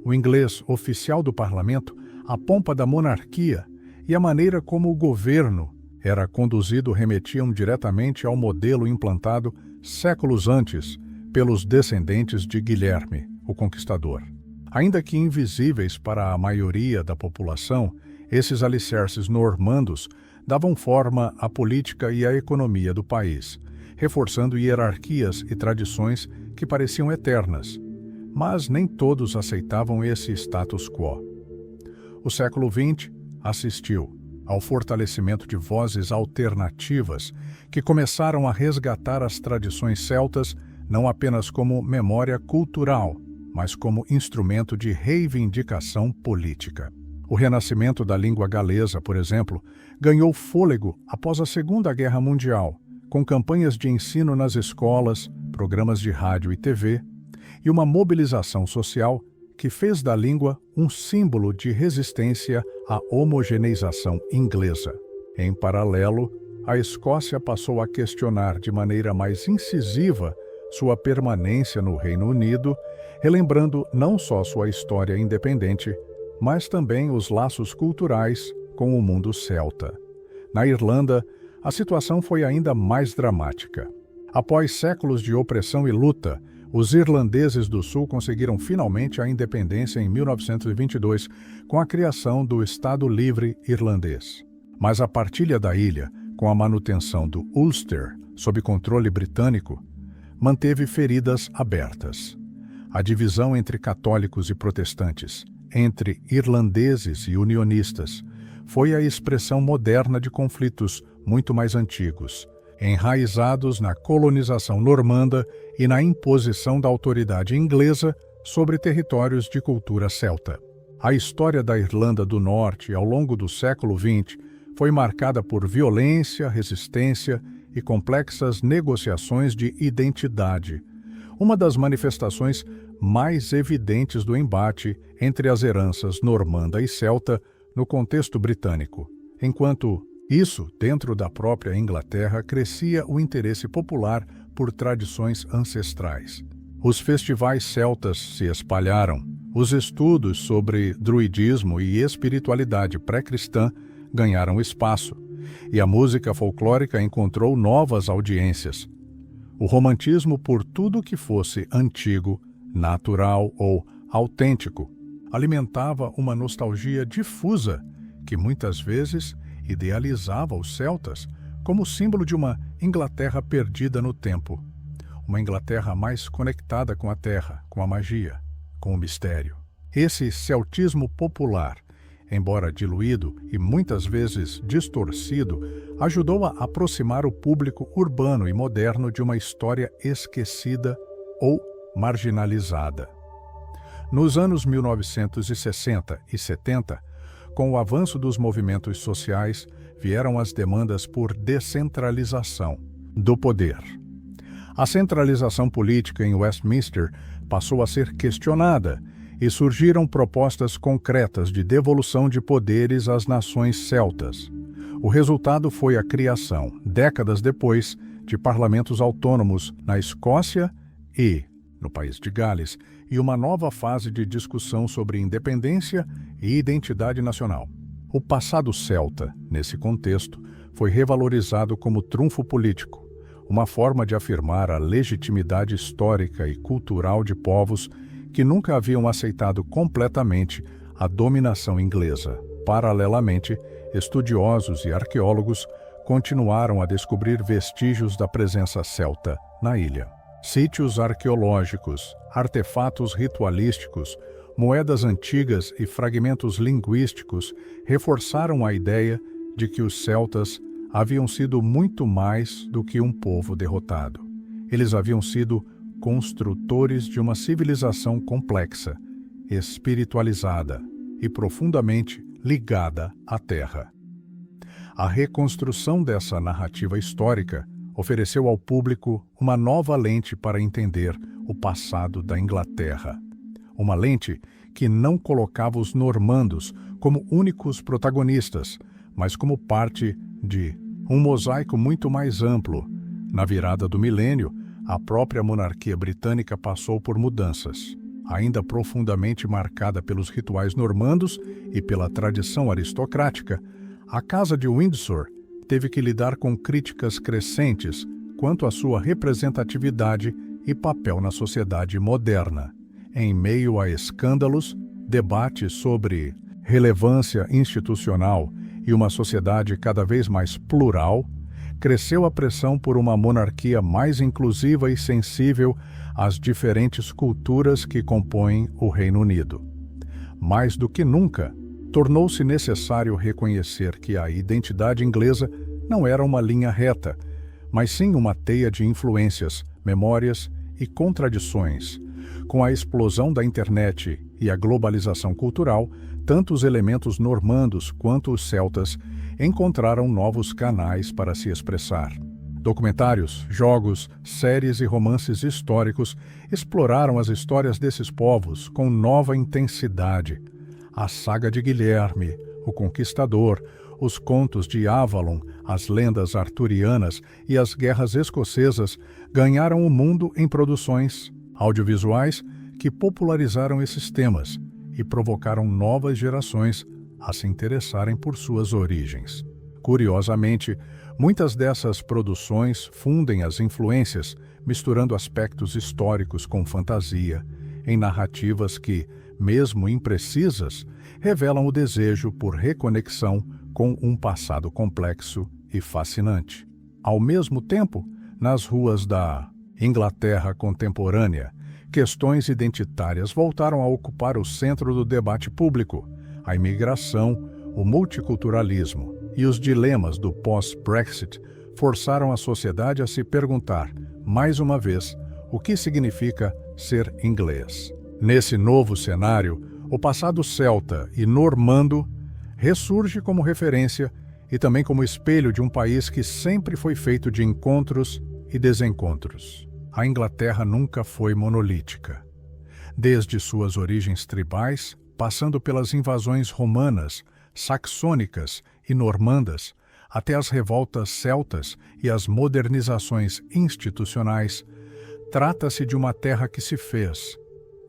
O inglês oficial do parlamento, a pompa da monarquia e a maneira como o governo era conduzido remetiam diretamente ao modelo implantado séculos antes pelos descendentes de Guilherme, o Conquistador. Ainda que invisíveis para a maioria da população, esses alicerces normandos davam forma à política e à economia do país, reforçando hierarquias e tradições que pareciam eternas, mas nem todos aceitavam esse status quo. O século XX assistiu ao fortalecimento de vozes alternativas que começaram a resgatar as tradições celtas não apenas como memória cultural, mas como instrumento de reivindicação política. O renascimento da língua galesa, por exemplo, ganhou fôlego após a Segunda Guerra Mundial, com campanhas de ensino nas escolas, programas de rádio e TV, e uma mobilização social que fez da língua um símbolo de resistência à homogeneização inglesa. Em paralelo, a Escócia passou a questionar de maneira mais incisiva sua permanência no Reino Unido, relembrando não só sua história independente, mas também os laços culturais com o mundo celta. Na Irlanda, a situação foi ainda mais dramática. Após séculos de opressão e luta, os irlandeses do Sul conseguiram finalmente a independência em 1922, com a criação do Estado Livre Irlandês. Mas a partilha da ilha, com a manutenção do Ulster sob controle britânico, manteve feridas abertas. A divisão entre católicos e protestantes, entre irlandeses e unionistas, foi a expressão moderna de conflitos muito mais antigos, enraizados na colonização normanda e na imposição da autoridade inglesa sobre territórios de cultura celta. A história da Irlanda do Norte, ao longo do século XX, foi marcada por violência, resistência e complexas negociações de identidade, uma das manifestações mais evidentes do embate entre as heranças normanda e celta no contexto britânico. Enquanto isso, dentro da própria Inglaterra, crescia o interesse popular por tradições ancestrais. Os festivais celtas se espalharam, os estudos sobre druidismo e espiritualidade pré-cristã ganharam espaço, e a música folclórica encontrou novas audiências. O romantismo por tudo que fosse antigo, natural ou autêntico alimentava uma nostalgia difusa que muitas vezes idealizava os celtas como símbolo de uma Inglaterra perdida no tempo, uma Inglaterra mais conectada com a terra, com a magia, com o mistério. Esse celtismo popular, embora diluído e muitas vezes distorcido, ajudou a aproximar o público urbano e moderno de uma história esquecida ou marginalizada. Nos anos 1960 e 70, com o avanço dos movimentos sociais, vieram as demandas por descentralização do poder. A centralização política em Westminster passou a ser questionada e surgiram propostas concretas de devolução de poderes às nações celtas. O resultado foi a criação, décadas depois, de parlamentos autônomos na Escócia e no país de Gales, e uma nova fase de discussão sobre independência e identidade nacional. O passado celta, nesse contexto, foi revalorizado como trunfo político, uma forma de afirmar a legitimidade histórica e cultural de povos que nunca haviam aceitado completamente a dominação inglesa. Paralelamente, estudiosos e arqueólogos continuaram a descobrir vestígios da presença celta na ilha. Sítios arqueológicos, artefatos ritualísticos, moedas antigas e fragmentos linguísticos reforçaram a ideia de que os celtas haviam sido muito mais do que um povo derrotado. Eles haviam sido construtores de uma civilização complexa, espiritualizada e profundamente ligada à terra. A reconstrução dessa narrativa histórica ofereceu ao público uma nova lente para entender o passado da Inglaterra. Uma lente que não colocava os normandos como únicos protagonistas, mas como parte de um mosaico muito mais amplo. Na virada do milênio, a própria monarquia britânica passou por mudanças, ainda profundamente marcada pelos rituais normandos e pela tradição aristocrática. A Casa de Windsor teve que lidar com críticas crescentes quanto à sua representatividade e papel na sociedade moderna. Em meio a escândalos, debates sobre relevância institucional e uma sociedade cada vez mais plural, cresceu a pressão por uma monarquia mais inclusiva e sensível às diferentes culturas que compõem o Reino Unido. Mais do que nunca, tornou-se necessário reconhecer que a identidade inglesa não era uma linha reta, mas sim uma teia de influências, memórias e contradições. Com a explosão da internet e a globalização cultural, tanto os elementos normandos quanto os celtas encontraram novos canais para se expressar. Documentários, jogos, séries e romances históricos exploraram as histórias desses povos com nova intensidade. A saga de Guilherme, o Conquistador, os contos de Avalon, as lendas arturianas e as guerras escocesas ganharam o mundo em produções audiovisuais que popularizaram esses temas e provocaram novas gerações a se interessarem por suas origens. Curiosamente, muitas dessas produções fundem as influências, misturando aspectos históricos com fantasia, em narrativas que, mesmo imprecisas, revelam o desejo por reconexão com um passado complexo e fascinante. Ao mesmo tempo, nas ruas da Inglaterra contemporânea, questões identitárias voltaram a ocupar o centro do debate público. A imigração, o multiculturalismo e os dilemas do pós-Brexit forçaram a sociedade a se perguntar, mais uma vez, o que significa ser inglês. Nesse novo cenário, o passado celta e normando ressurge como referência e também como espelho de um país que sempre foi feito de encontros e desencontros. A Inglaterra nunca foi monolítica. Desde suas origens tribais, passando pelas invasões romanas, saxônicas e normandas, até as revoltas celtas e as modernizações institucionais, trata-se de uma terra que se fez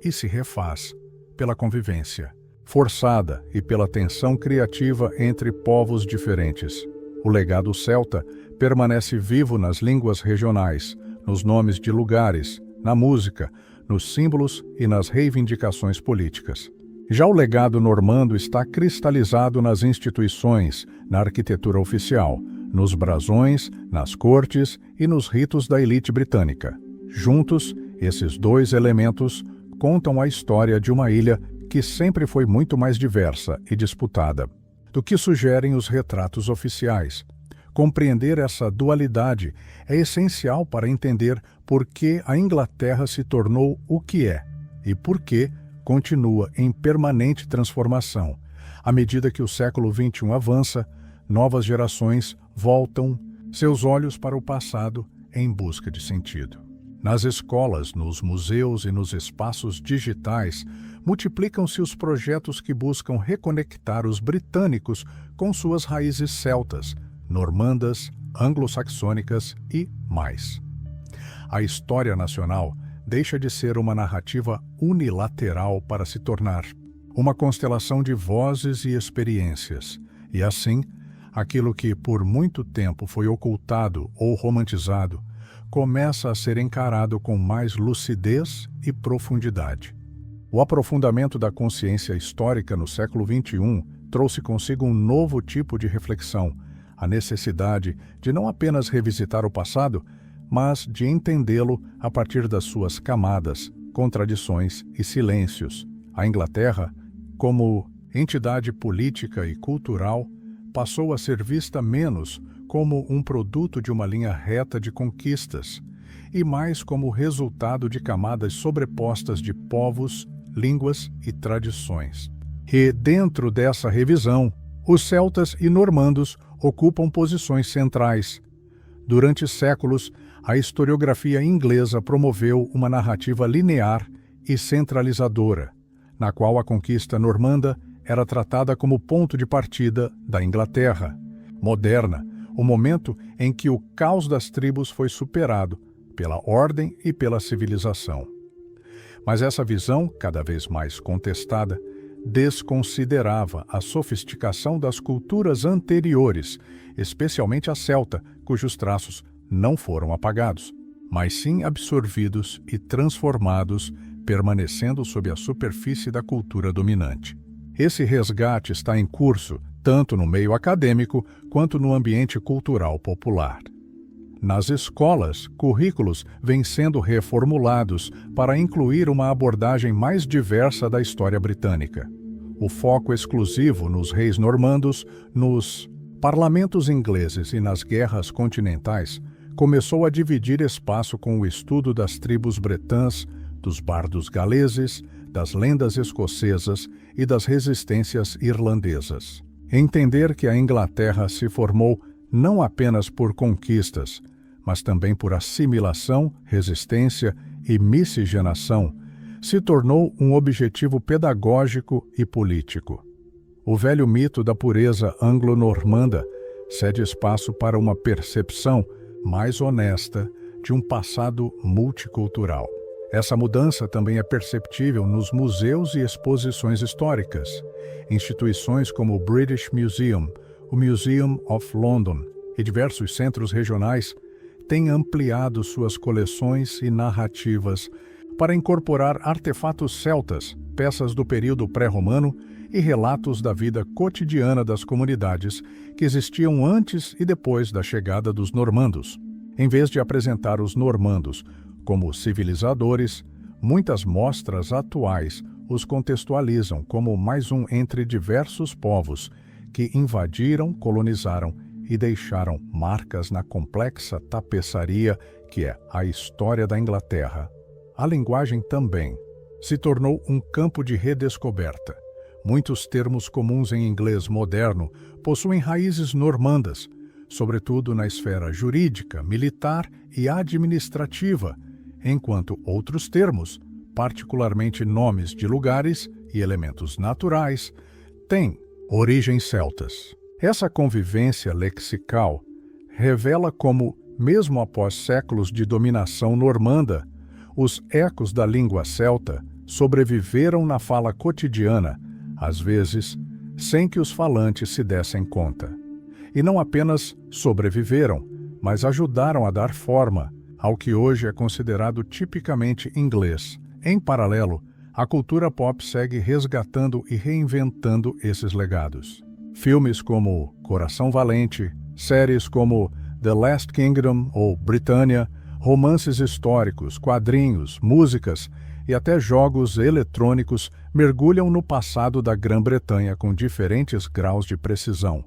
e se refaz pela convivência, forçada e pela tensão criativa entre povos diferentes. O legado celta permanece vivo nas línguas regionais, nos nomes de lugares, na música, nos símbolos e nas reivindicações políticas. Já o legado normando está cristalizado nas instituições, na arquitetura oficial, nos brasões, nas cortes e nos ritos da elite britânica. Juntos, esses dois elementos contam a história de uma ilha que sempre foi muito mais diversa e disputada do que sugerem os retratos oficiais. Compreender essa dualidade é essencial para entender por que a Inglaterra se tornou o que é e por que continua em permanente transformação. À medida que o século XXI avança, novas gerações voltam seus olhos para o passado em busca de sentido. Nas escolas, nos museus e nos espaços digitais, multiplicam-se os projetos que buscam reconectar os britânicos com suas raízes celtas, normandas, anglo-saxônicas e mais. A história nacional deixa de ser uma narrativa unilateral para se tornar uma constelação de vozes e experiências, e assim, aquilo que por muito tempo foi ocultado ou romantizado, começa a ser encarado com mais lucidez e profundidade. O aprofundamento da consciência histórica no século XXI trouxe consigo um novo tipo de reflexão, a necessidade de não apenas revisitar o passado, mas de entendê-lo a partir das suas camadas, contradições e silêncios. A Inglaterra, como entidade política e cultural, passou a ser vista menos como um produto de uma linha reta de conquistas, e mais como resultado de camadas sobrepostas de povos, línguas e tradições. E, dentro dessa revisão, os celtas e normandos ocupam posições centrais. Durante séculos, a historiografia inglesa promoveu uma narrativa linear e centralizadora, na qual a conquista normanda era tratada como ponto de partida da Inglaterra moderna, o momento em que o caos das tribos foi superado pela ordem e pela civilização. Mas essa visão, cada vez mais contestada, desconsiderava a sofisticação das culturas anteriores, especialmente a celta, cujos traços não foram apagados, mas sim absorvidos e transformados, permanecendo sob a superfície da cultura dominante. Esse resgate está em curso tanto no meio acadêmico quanto no ambiente cultural popular. Nas escolas, currículos vêm sendo reformulados para incluir uma abordagem mais diversa da história britânica. O foco exclusivo nos reis normandos, nos parlamentos ingleses e nas guerras continentais começou a dividir espaço com o estudo das tribos bretãs, dos bardos galeses, das lendas escocesas e das resistências irlandesas. Entender que a Inglaterra se formou não apenas por conquistas, mas também por assimilação, resistência e miscigenação, se tornou um objetivo pedagógico e político. O velho mito da pureza anglo-normanda cede espaço para uma percepção mais honesta de um passado multicultural. Essa mudança também é perceptível nos museus e exposições históricas. Instituições como o British Museum, o Museum of London e diversos centros regionais têm ampliado suas coleções e narrativas para incorporar artefatos celtas, peças do período pré-romano e relatos da vida cotidiana das comunidades que existiam antes e depois da chegada dos normandos. Em vez de apresentar os normandos como civilizadores, Muitas mostras atuais os contextualizam como mais um entre diversos povos que invadiram, colonizaram e deixaram marcas na complexa tapeçaria que é a história da Inglaterra. A linguagem também se tornou um campo de redescoberta. Muitos termos comuns em inglês moderno possuem raízes normandas, sobretudo na esfera jurídica, militar e administrativa, enquanto outros termos, particularmente nomes de lugares e elementos naturais, têm origens celtas. Essa convivência lexical revela como, mesmo após séculos de dominação normanda, os ecos da língua celta sobreviveram na fala cotidiana, às vezes, sem que os falantes se dessem conta. E não apenas sobreviveram, mas ajudaram a dar forma ao que hoje é considerado tipicamente inglês. Em paralelo, a cultura pop segue resgatando e reinventando esses legados. Filmes como Coração Valente, séries como The Last Kingdom ou Britânia, romances históricos, quadrinhos, músicas e até jogos eletrônicos mergulham no passado da Grã-Bretanha com diferentes graus de precisão,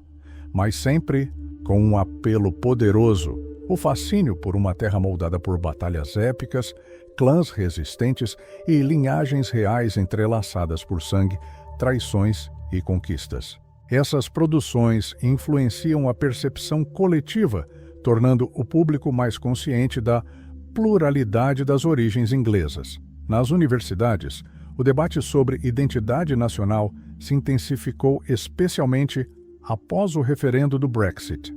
mas sempre com um apelo poderoso, o fascínio por uma terra moldada por batalhas épicas, clãs resistentes e linhagens reais entrelaçadas por sangue, traições e conquistas. Essas produções influenciam a percepção coletiva, tornando o público mais consciente da pluralidade das origens inglesas. Nas universidades, o debate sobre identidade nacional se intensificou especialmente após o referendo do Brexit.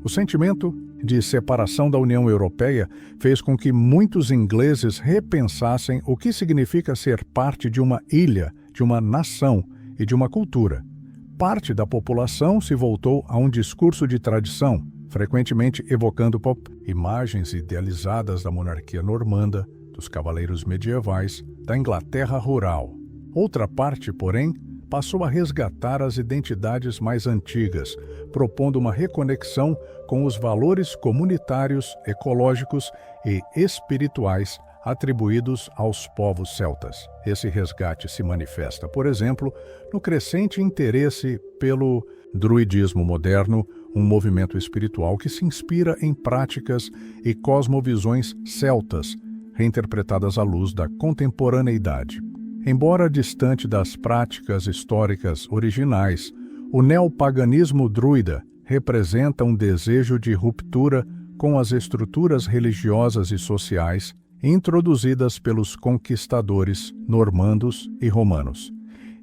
O sentimento de separação da União Europeia fez com que muitos ingleses repensassem o que significa ser parte de uma ilha, de uma nação e de uma cultura. Parte da população se voltou a um discurso de tradição, frequentemente evocando imagens idealizadas da monarquia normanda, dos cavaleiros medievais, da Inglaterra rural. Outra parte, porém, passou a resgatar as identidades mais antigas, propondo uma reconexão com os valores comunitários, ecológicos e espirituais atribuídos aos povos celtas. Esse resgate se manifesta, por exemplo, no crescente interesse pelo druidismo moderno, um movimento espiritual que se inspira em práticas e cosmovisões celtas, reinterpretadas à luz da contemporaneidade. Embora distante das práticas históricas originais, o neopaganismo druida representa um desejo de ruptura com as estruturas religiosas e sociais introduzidas pelos conquistadores normandos e romanos.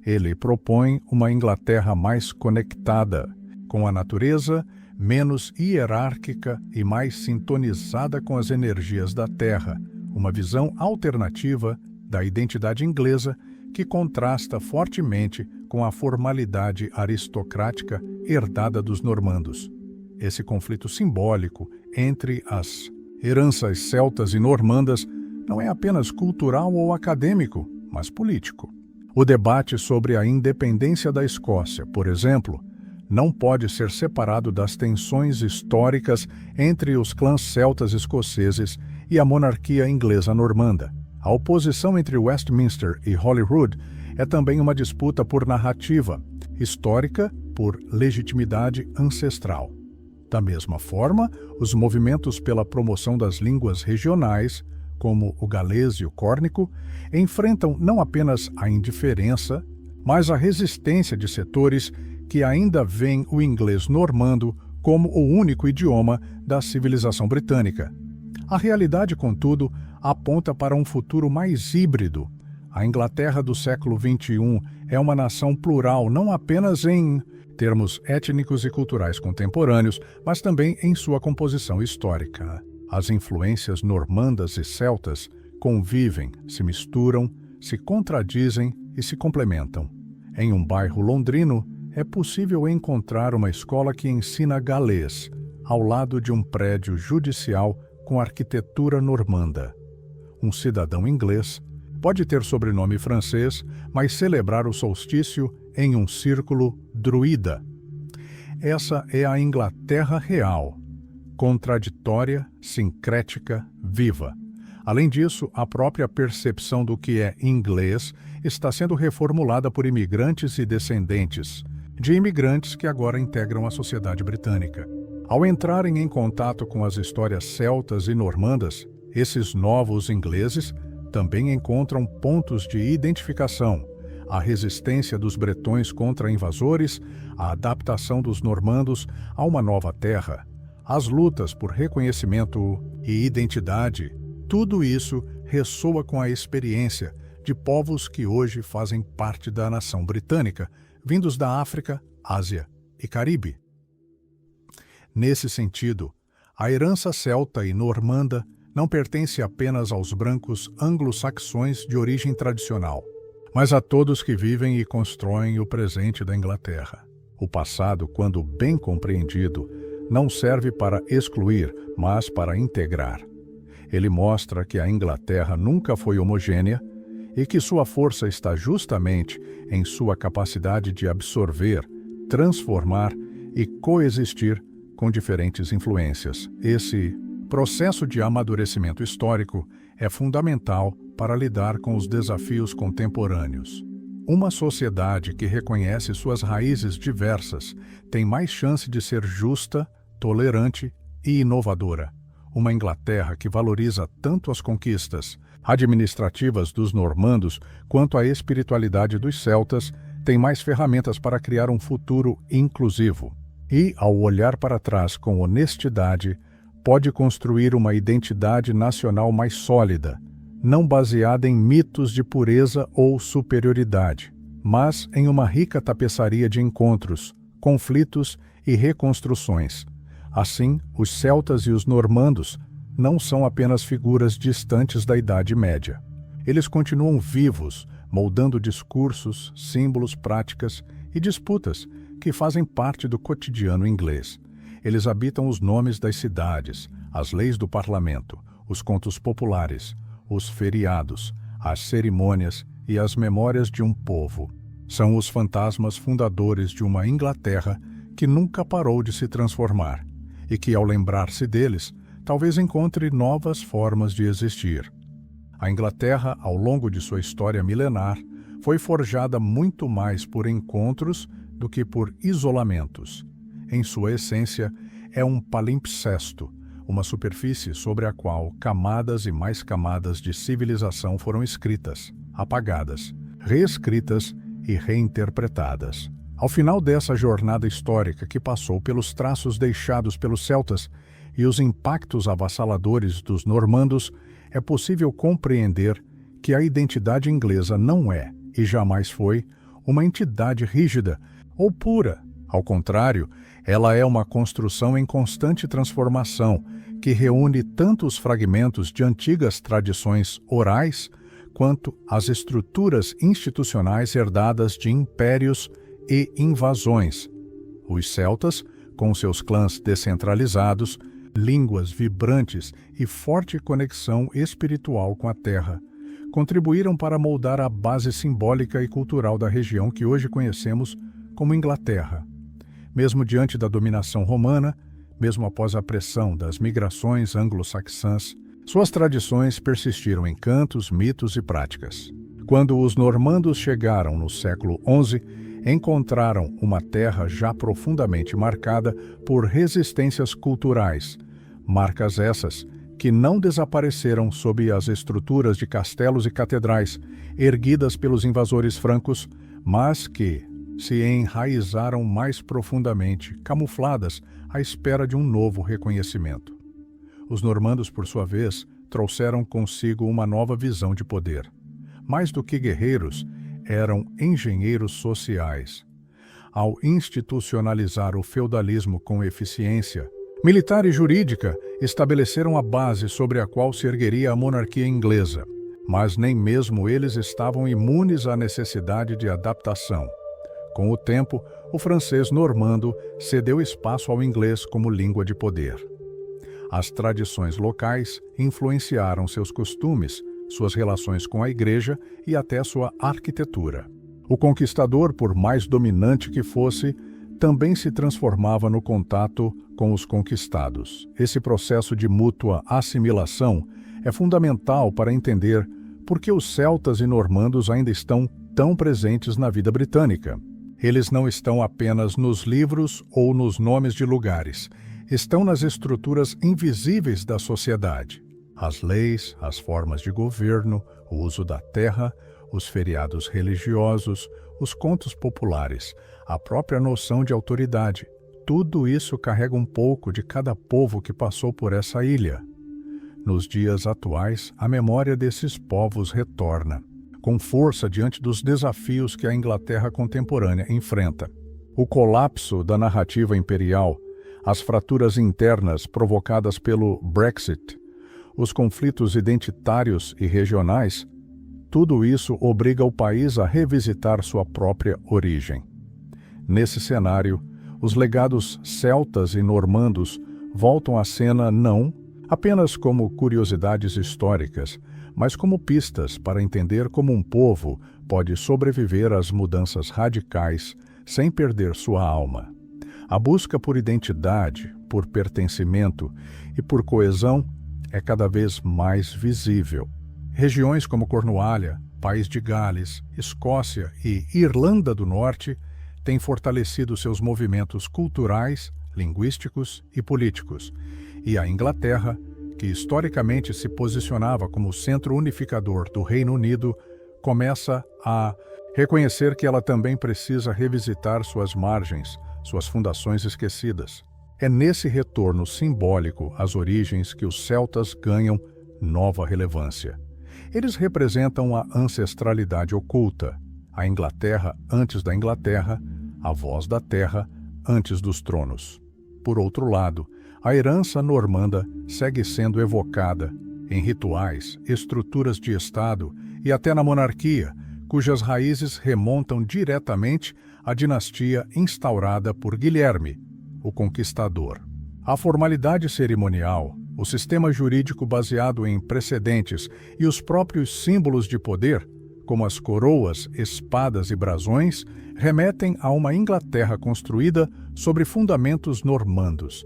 Ele propõe uma Inglaterra mais conectada com a natureza, menos hierárquica e mais sintonizada com as energias da terra, uma visão alternativa da identidade inglesa que contrasta fortemente com a formalidade aristocrática herdada dos normandos. Esse conflito simbólico entre as heranças celtas e normandas não é apenas cultural ou acadêmico, mas político. O debate sobre a independência da Escócia, por exemplo, não pode ser separado das tensões históricas entre os clãs celtas escoceses e a monarquia inglesa normanda. A oposição entre Westminster e Holyrood é também uma disputa por narrativa, histórica por legitimidade ancestral. Da mesma forma, os movimentos pela promoção das línguas regionais, como o galês e o córnico, enfrentam não apenas a indiferença, mas a resistência de setores que ainda veem o inglês normando como o único idioma da civilização britânica. A realidade, contudo, aponta para um futuro mais híbrido. A Inglaterra do século XXI é uma nação plural não apenas em termos étnicos e culturais contemporâneos, mas também em sua composição histórica. As influências normandas e celtas convivem, se misturam, se contradizem e se complementam. Em um bairro londrino, é possível encontrar uma escola que ensina galês, ao lado de um prédio judicial com arquitetura normanda. Um cidadão inglês pode ter sobrenome francês, mas celebrar o solstício em um círculo druida. Essa é a Inglaterra real, contraditória, sincrética, viva. Além disso, a própria percepção do que é inglês está sendo reformulada por imigrantes e descendentes de imigrantes que agora integram a sociedade britânica. Ao entrarem em contato com as histórias celtas e normandas, esses novos ingleses também encontram pontos de identificação: a resistência dos bretões contra invasores, a adaptação dos normandos a uma nova terra, as lutas por reconhecimento e identidade. Tudo isso ressoa com a experiência de povos que hoje fazem parte da nação britânica, vindos da África, Ásia e Caribe. Nesse sentido, a herança celta e normanda não pertence apenas aos brancos anglo-saxões de origem tradicional, mas a todos que vivem e constroem o presente da Inglaterra. O passado, quando bem compreendido, não serve para excluir, mas para integrar. Ele mostra que a Inglaterra nunca foi homogênea e que sua força está justamente em sua capacidade de absorver, transformar e coexistir com diferentes influências. Esse processo de amadurecimento histórico é fundamental para lidar com os desafios contemporâneos. Uma sociedade que reconhece suas raízes diversas tem mais chance de ser justa, tolerante e inovadora. Uma Inglaterra que valoriza tanto as conquistas administrativas dos normandos quanto a espiritualidade dos celtas tem mais ferramentas para criar um futuro inclusivo. E, ao olhar para trás com honestidade, pode construir uma identidade nacional mais sólida, não baseada em mitos de pureza ou superioridade, mas em uma rica tapeçaria de encontros, conflitos e reconstruções. Assim, os celtas e os normandos não são apenas figuras distantes da Idade Média. Eles continuam vivos, moldando discursos, símbolos, práticas e disputas que fazem parte do cotidiano inglês. Eles habitam os nomes das cidades, as leis do parlamento, os contos populares, os feriados, as cerimônias e as memórias de um povo. São os fantasmas fundadores de uma Inglaterra que nunca parou de se transformar e que, ao lembrar-se deles, talvez encontre novas formas de existir. A Inglaterra, ao longo de sua história milenar, foi forjada muito mais por encontros do que por isolamentos. Em sua essência, é um palimpsesto, uma superfície sobre a qual camadas e mais camadas de civilização foram escritas, apagadas, reescritas e reinterpretadas. Ao final dessa jornada histórica que passou pelos traços deixados pelos celtas e os impactos avassaladores dos normandos, é possível compreender que a identidade inglesa não é, e jamais foi, uma entidade rígida ou pura. Ao contrário, ela é uma construção em constante transformação que reúne tanto os fragmentos de antigas tradições orais quanto as estruturas institucionais herdadas de impérios e invasões. Os celtas, com seus clãs descentralizados, línguas vibrantes e forte conexão espiritual com a terra, contribuíram para moldar a base simbólica e cultural da região que hoje conhecemos como Inglaterra. Mesmo diante da dominação romana, mesmo após a pressão das migrações anglo-saxãs, suas tradições persistiram em cantos, mitos e práticas. Quando os normandos chegaram no século XI, encontraram uma terra já profundamente marcada por resistências culturais, marcas essas que não desapareceram sob as estruturas de castelos e catedrais erguidas pelos invasores francos, mas que se enraizaram mais profundamente, camufladas à espera de um novo reconhecimento. Os normandos, por sua vez, trouxeram consigo uma nova visão de poder. Mais do que guerreiros, eram engenheiros sociais. Ao institucionalizar o feudalismo com eficiência militar e jurídica, estabeleceram a base sobre a qual se ergueria a monarquia inglesa, mas nem mesmo eles estavam imunes à necessidade de adaptação. Com o tempo, o francês normando cedeu espaço ao inglês como língua de poder. As tradições locais influenciaram seus costumes, suas relações com a igreja e até sua arquitetura. O conquistador, por mais dominante que fosse, também se transformava no contato com os conquistados. Esse processo de mútua assimilação É fundamental para entender por que os celtas e normandos ainda estão tão presentes na vida britânica. Eles não estão apenas nos livros ou nos nomes de lugares, estão nas estruturas invisíveis da sociedade. As leis, as formas de governo, o uso da terra, os feriados religiosos, os contos populares, a própria noção de autoridade. Tudo isso carrega um pouco de cada povo que passou por essa ilha. Nos dias atuais, a memória desses povos retorna, com força diante dos desafios que a Inglaterra contemporânea enfrenta. O colapso da narrativa imperial, as fraturas internas provocadas pelo Brexit, os conflitos identitários e regionais, tudo isso obriga o país a revisitar sua própria origem. Nesse cenário, os legados celtas e normandos voltam à cena não apenas como curiosidades históricas, mas como pistas para entender como um povo pode sobreviver às mudanças radicais sem perder sua alma. A busca por identidade, por pertencimento e por coesão é cada vez mais visível. Regiões como Cornualha, País de Gales, Escócia e Irlanda do Norte têm fortalecido seus movimentos culturais, linguísticos e políticos, e a Inglaterra, que historicamente se posicionava como o centro unificador do Reino Unido, começa a reconhecer que ela também precisa revisitar suas margens, suas fundações esquecidas. É nesse retorno simbólico às origens que os celtas ganham nova relevância. Eles representam a ancestralidade oculta, a Inglaterra antes da Inglaterra, a voz da terra antes dos tronos. Por outro lado, a herança normanda segue sendo evocada em rituais, estruturas de Estado e até na monarquia, cujas raízes remontam diretamente à dinastia instaurada por Guilherme, o Conquistador. A formalidade cerimonial, o sistema jurídico baseado em precedentes e os próprios símbolos de poder, como as coroas, espadas e brasões, remetem a uma Inglaterra construída sobre fundamentos normandos.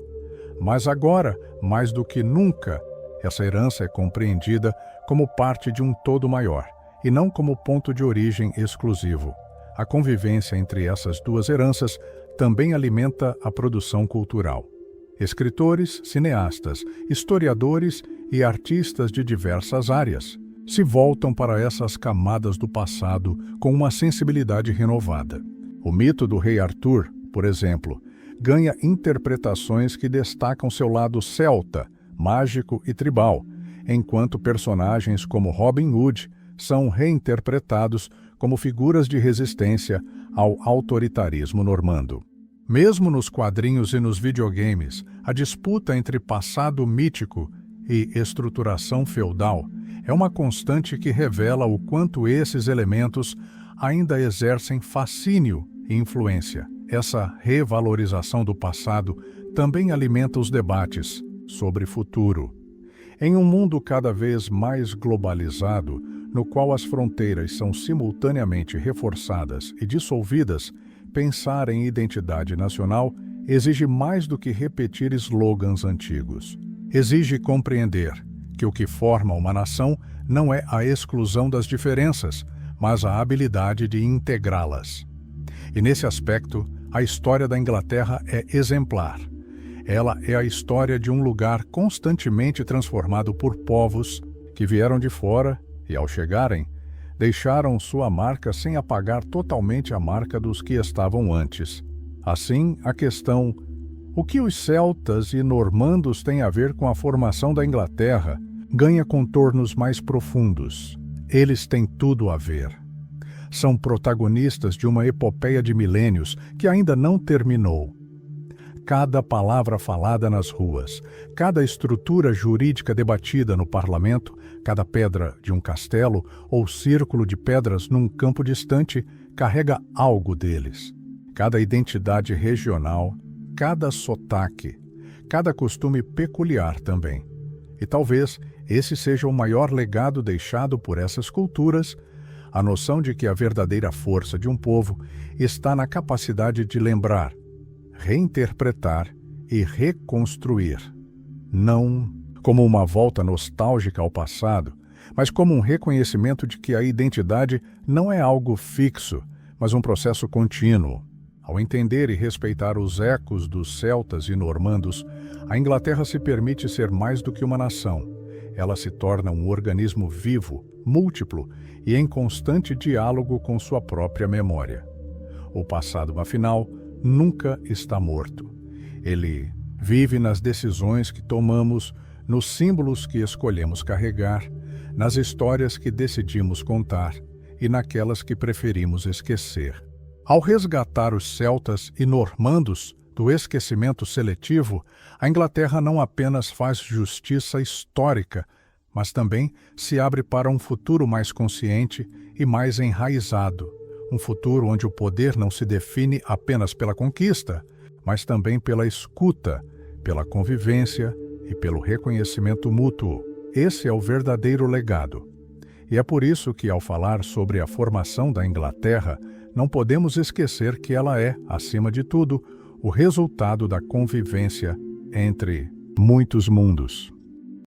Mas agora, mais do que nunca, essa herança é compreendida como parte de um todo maior, e não como ponto de origem exclusivo. A convivência entre essas duas heranças também alimenta a produção cultural. Escritores, cineastas, historiadores e artistas de diversas áreas se voltam para essas camadas do passado com uma sensibilidade renovada. O mito do rei Arthur, por exemplo, ganha interpretações que destacam seu lado celta, mágico e tribal, enquanto personagens como Robin Hood são reinterpretados como figuras de resistência ao autoritarismo normando. Mesmo nos quadrinhos e nos videogames, a disputa entre passado mítico e estruturação feudal é uma constante que revela o quanto esses elementos ainda exercem fascínio e influência. Essa revalorização do passado também alimenta os debates sobre futuro. Em um mundo cada vez mais globalizado, no qual as fronteiras são simultaneamente reforçadas e dissolvidas, pensar em identidade nacional exige mais do que repetir slogans antigos. Exige compreender que o que forma uma nação não é a exclusão das diferenças, mas a habilidade de integrá-las. E nesse aspecto, a história da Inglaterra é exemplar. Ela é a história de um lugar constantemente transformado por povos que vieram de fora e, ao chegarem, deixaram sua marca sem apagar totalmente a marca dos que estavam antes. Assim, a questão: o que os celtas e normandos têm a ver com a formação da Inglaterra, ganha contornos mais profundos. Eles têm tudo a ver. São protagonistas de uma epopeia de milênios que ainda não terminou. Cada palavra falada nas ruas, cada estrutura jurídica debatida no parlamento, cada pedra de um castelo ou círculo de pedras num campo distante carrega algo deles. Cada identidade regional, cada sotaque, cada costume peculiar também. E talvez esse seja o maior legado deixado por essas culturas, a noção de que a verdadeira força de um povo está na capacidade de lembrar, reinterpretar e reconstruir. Não como uma volta nostálgica ao passado, mas como um reconhecimento de que a identidade não é algo fixo, mas um processo contínuo. Ao entender e respeitar os ecos dos celtas e normandos, a Inglaterra se permite ser mais do que uma nação. Ela se torna um organismo vivo, múltiplo e em constante diálogo com sua própria memória. O passado, afinal, nunca está morto. Ele vive nas decisões que tomamos, nos símbolos que escolhemos carregar, nas histórias que decidimos contar e naquelas que preferimos esquecer. Ao resgatar os celtas e normandos do esquecimento seletivo, a Inglaterra não apenas faz justiça histórica, mas também se abre para um futuro mais consciente e mais enraizado, um futuro onde o poder não se define apenas pela conquista, mas também pela escuta, pela convivência e pelo reconhecimento mútuo. Esse é o verdadeiro legado. E é por isso que, ao falar sobre a formação da Inglaterra, não podemos esquecer que ela é, acima de tudo, o resultado da convivência entre muitos mundos.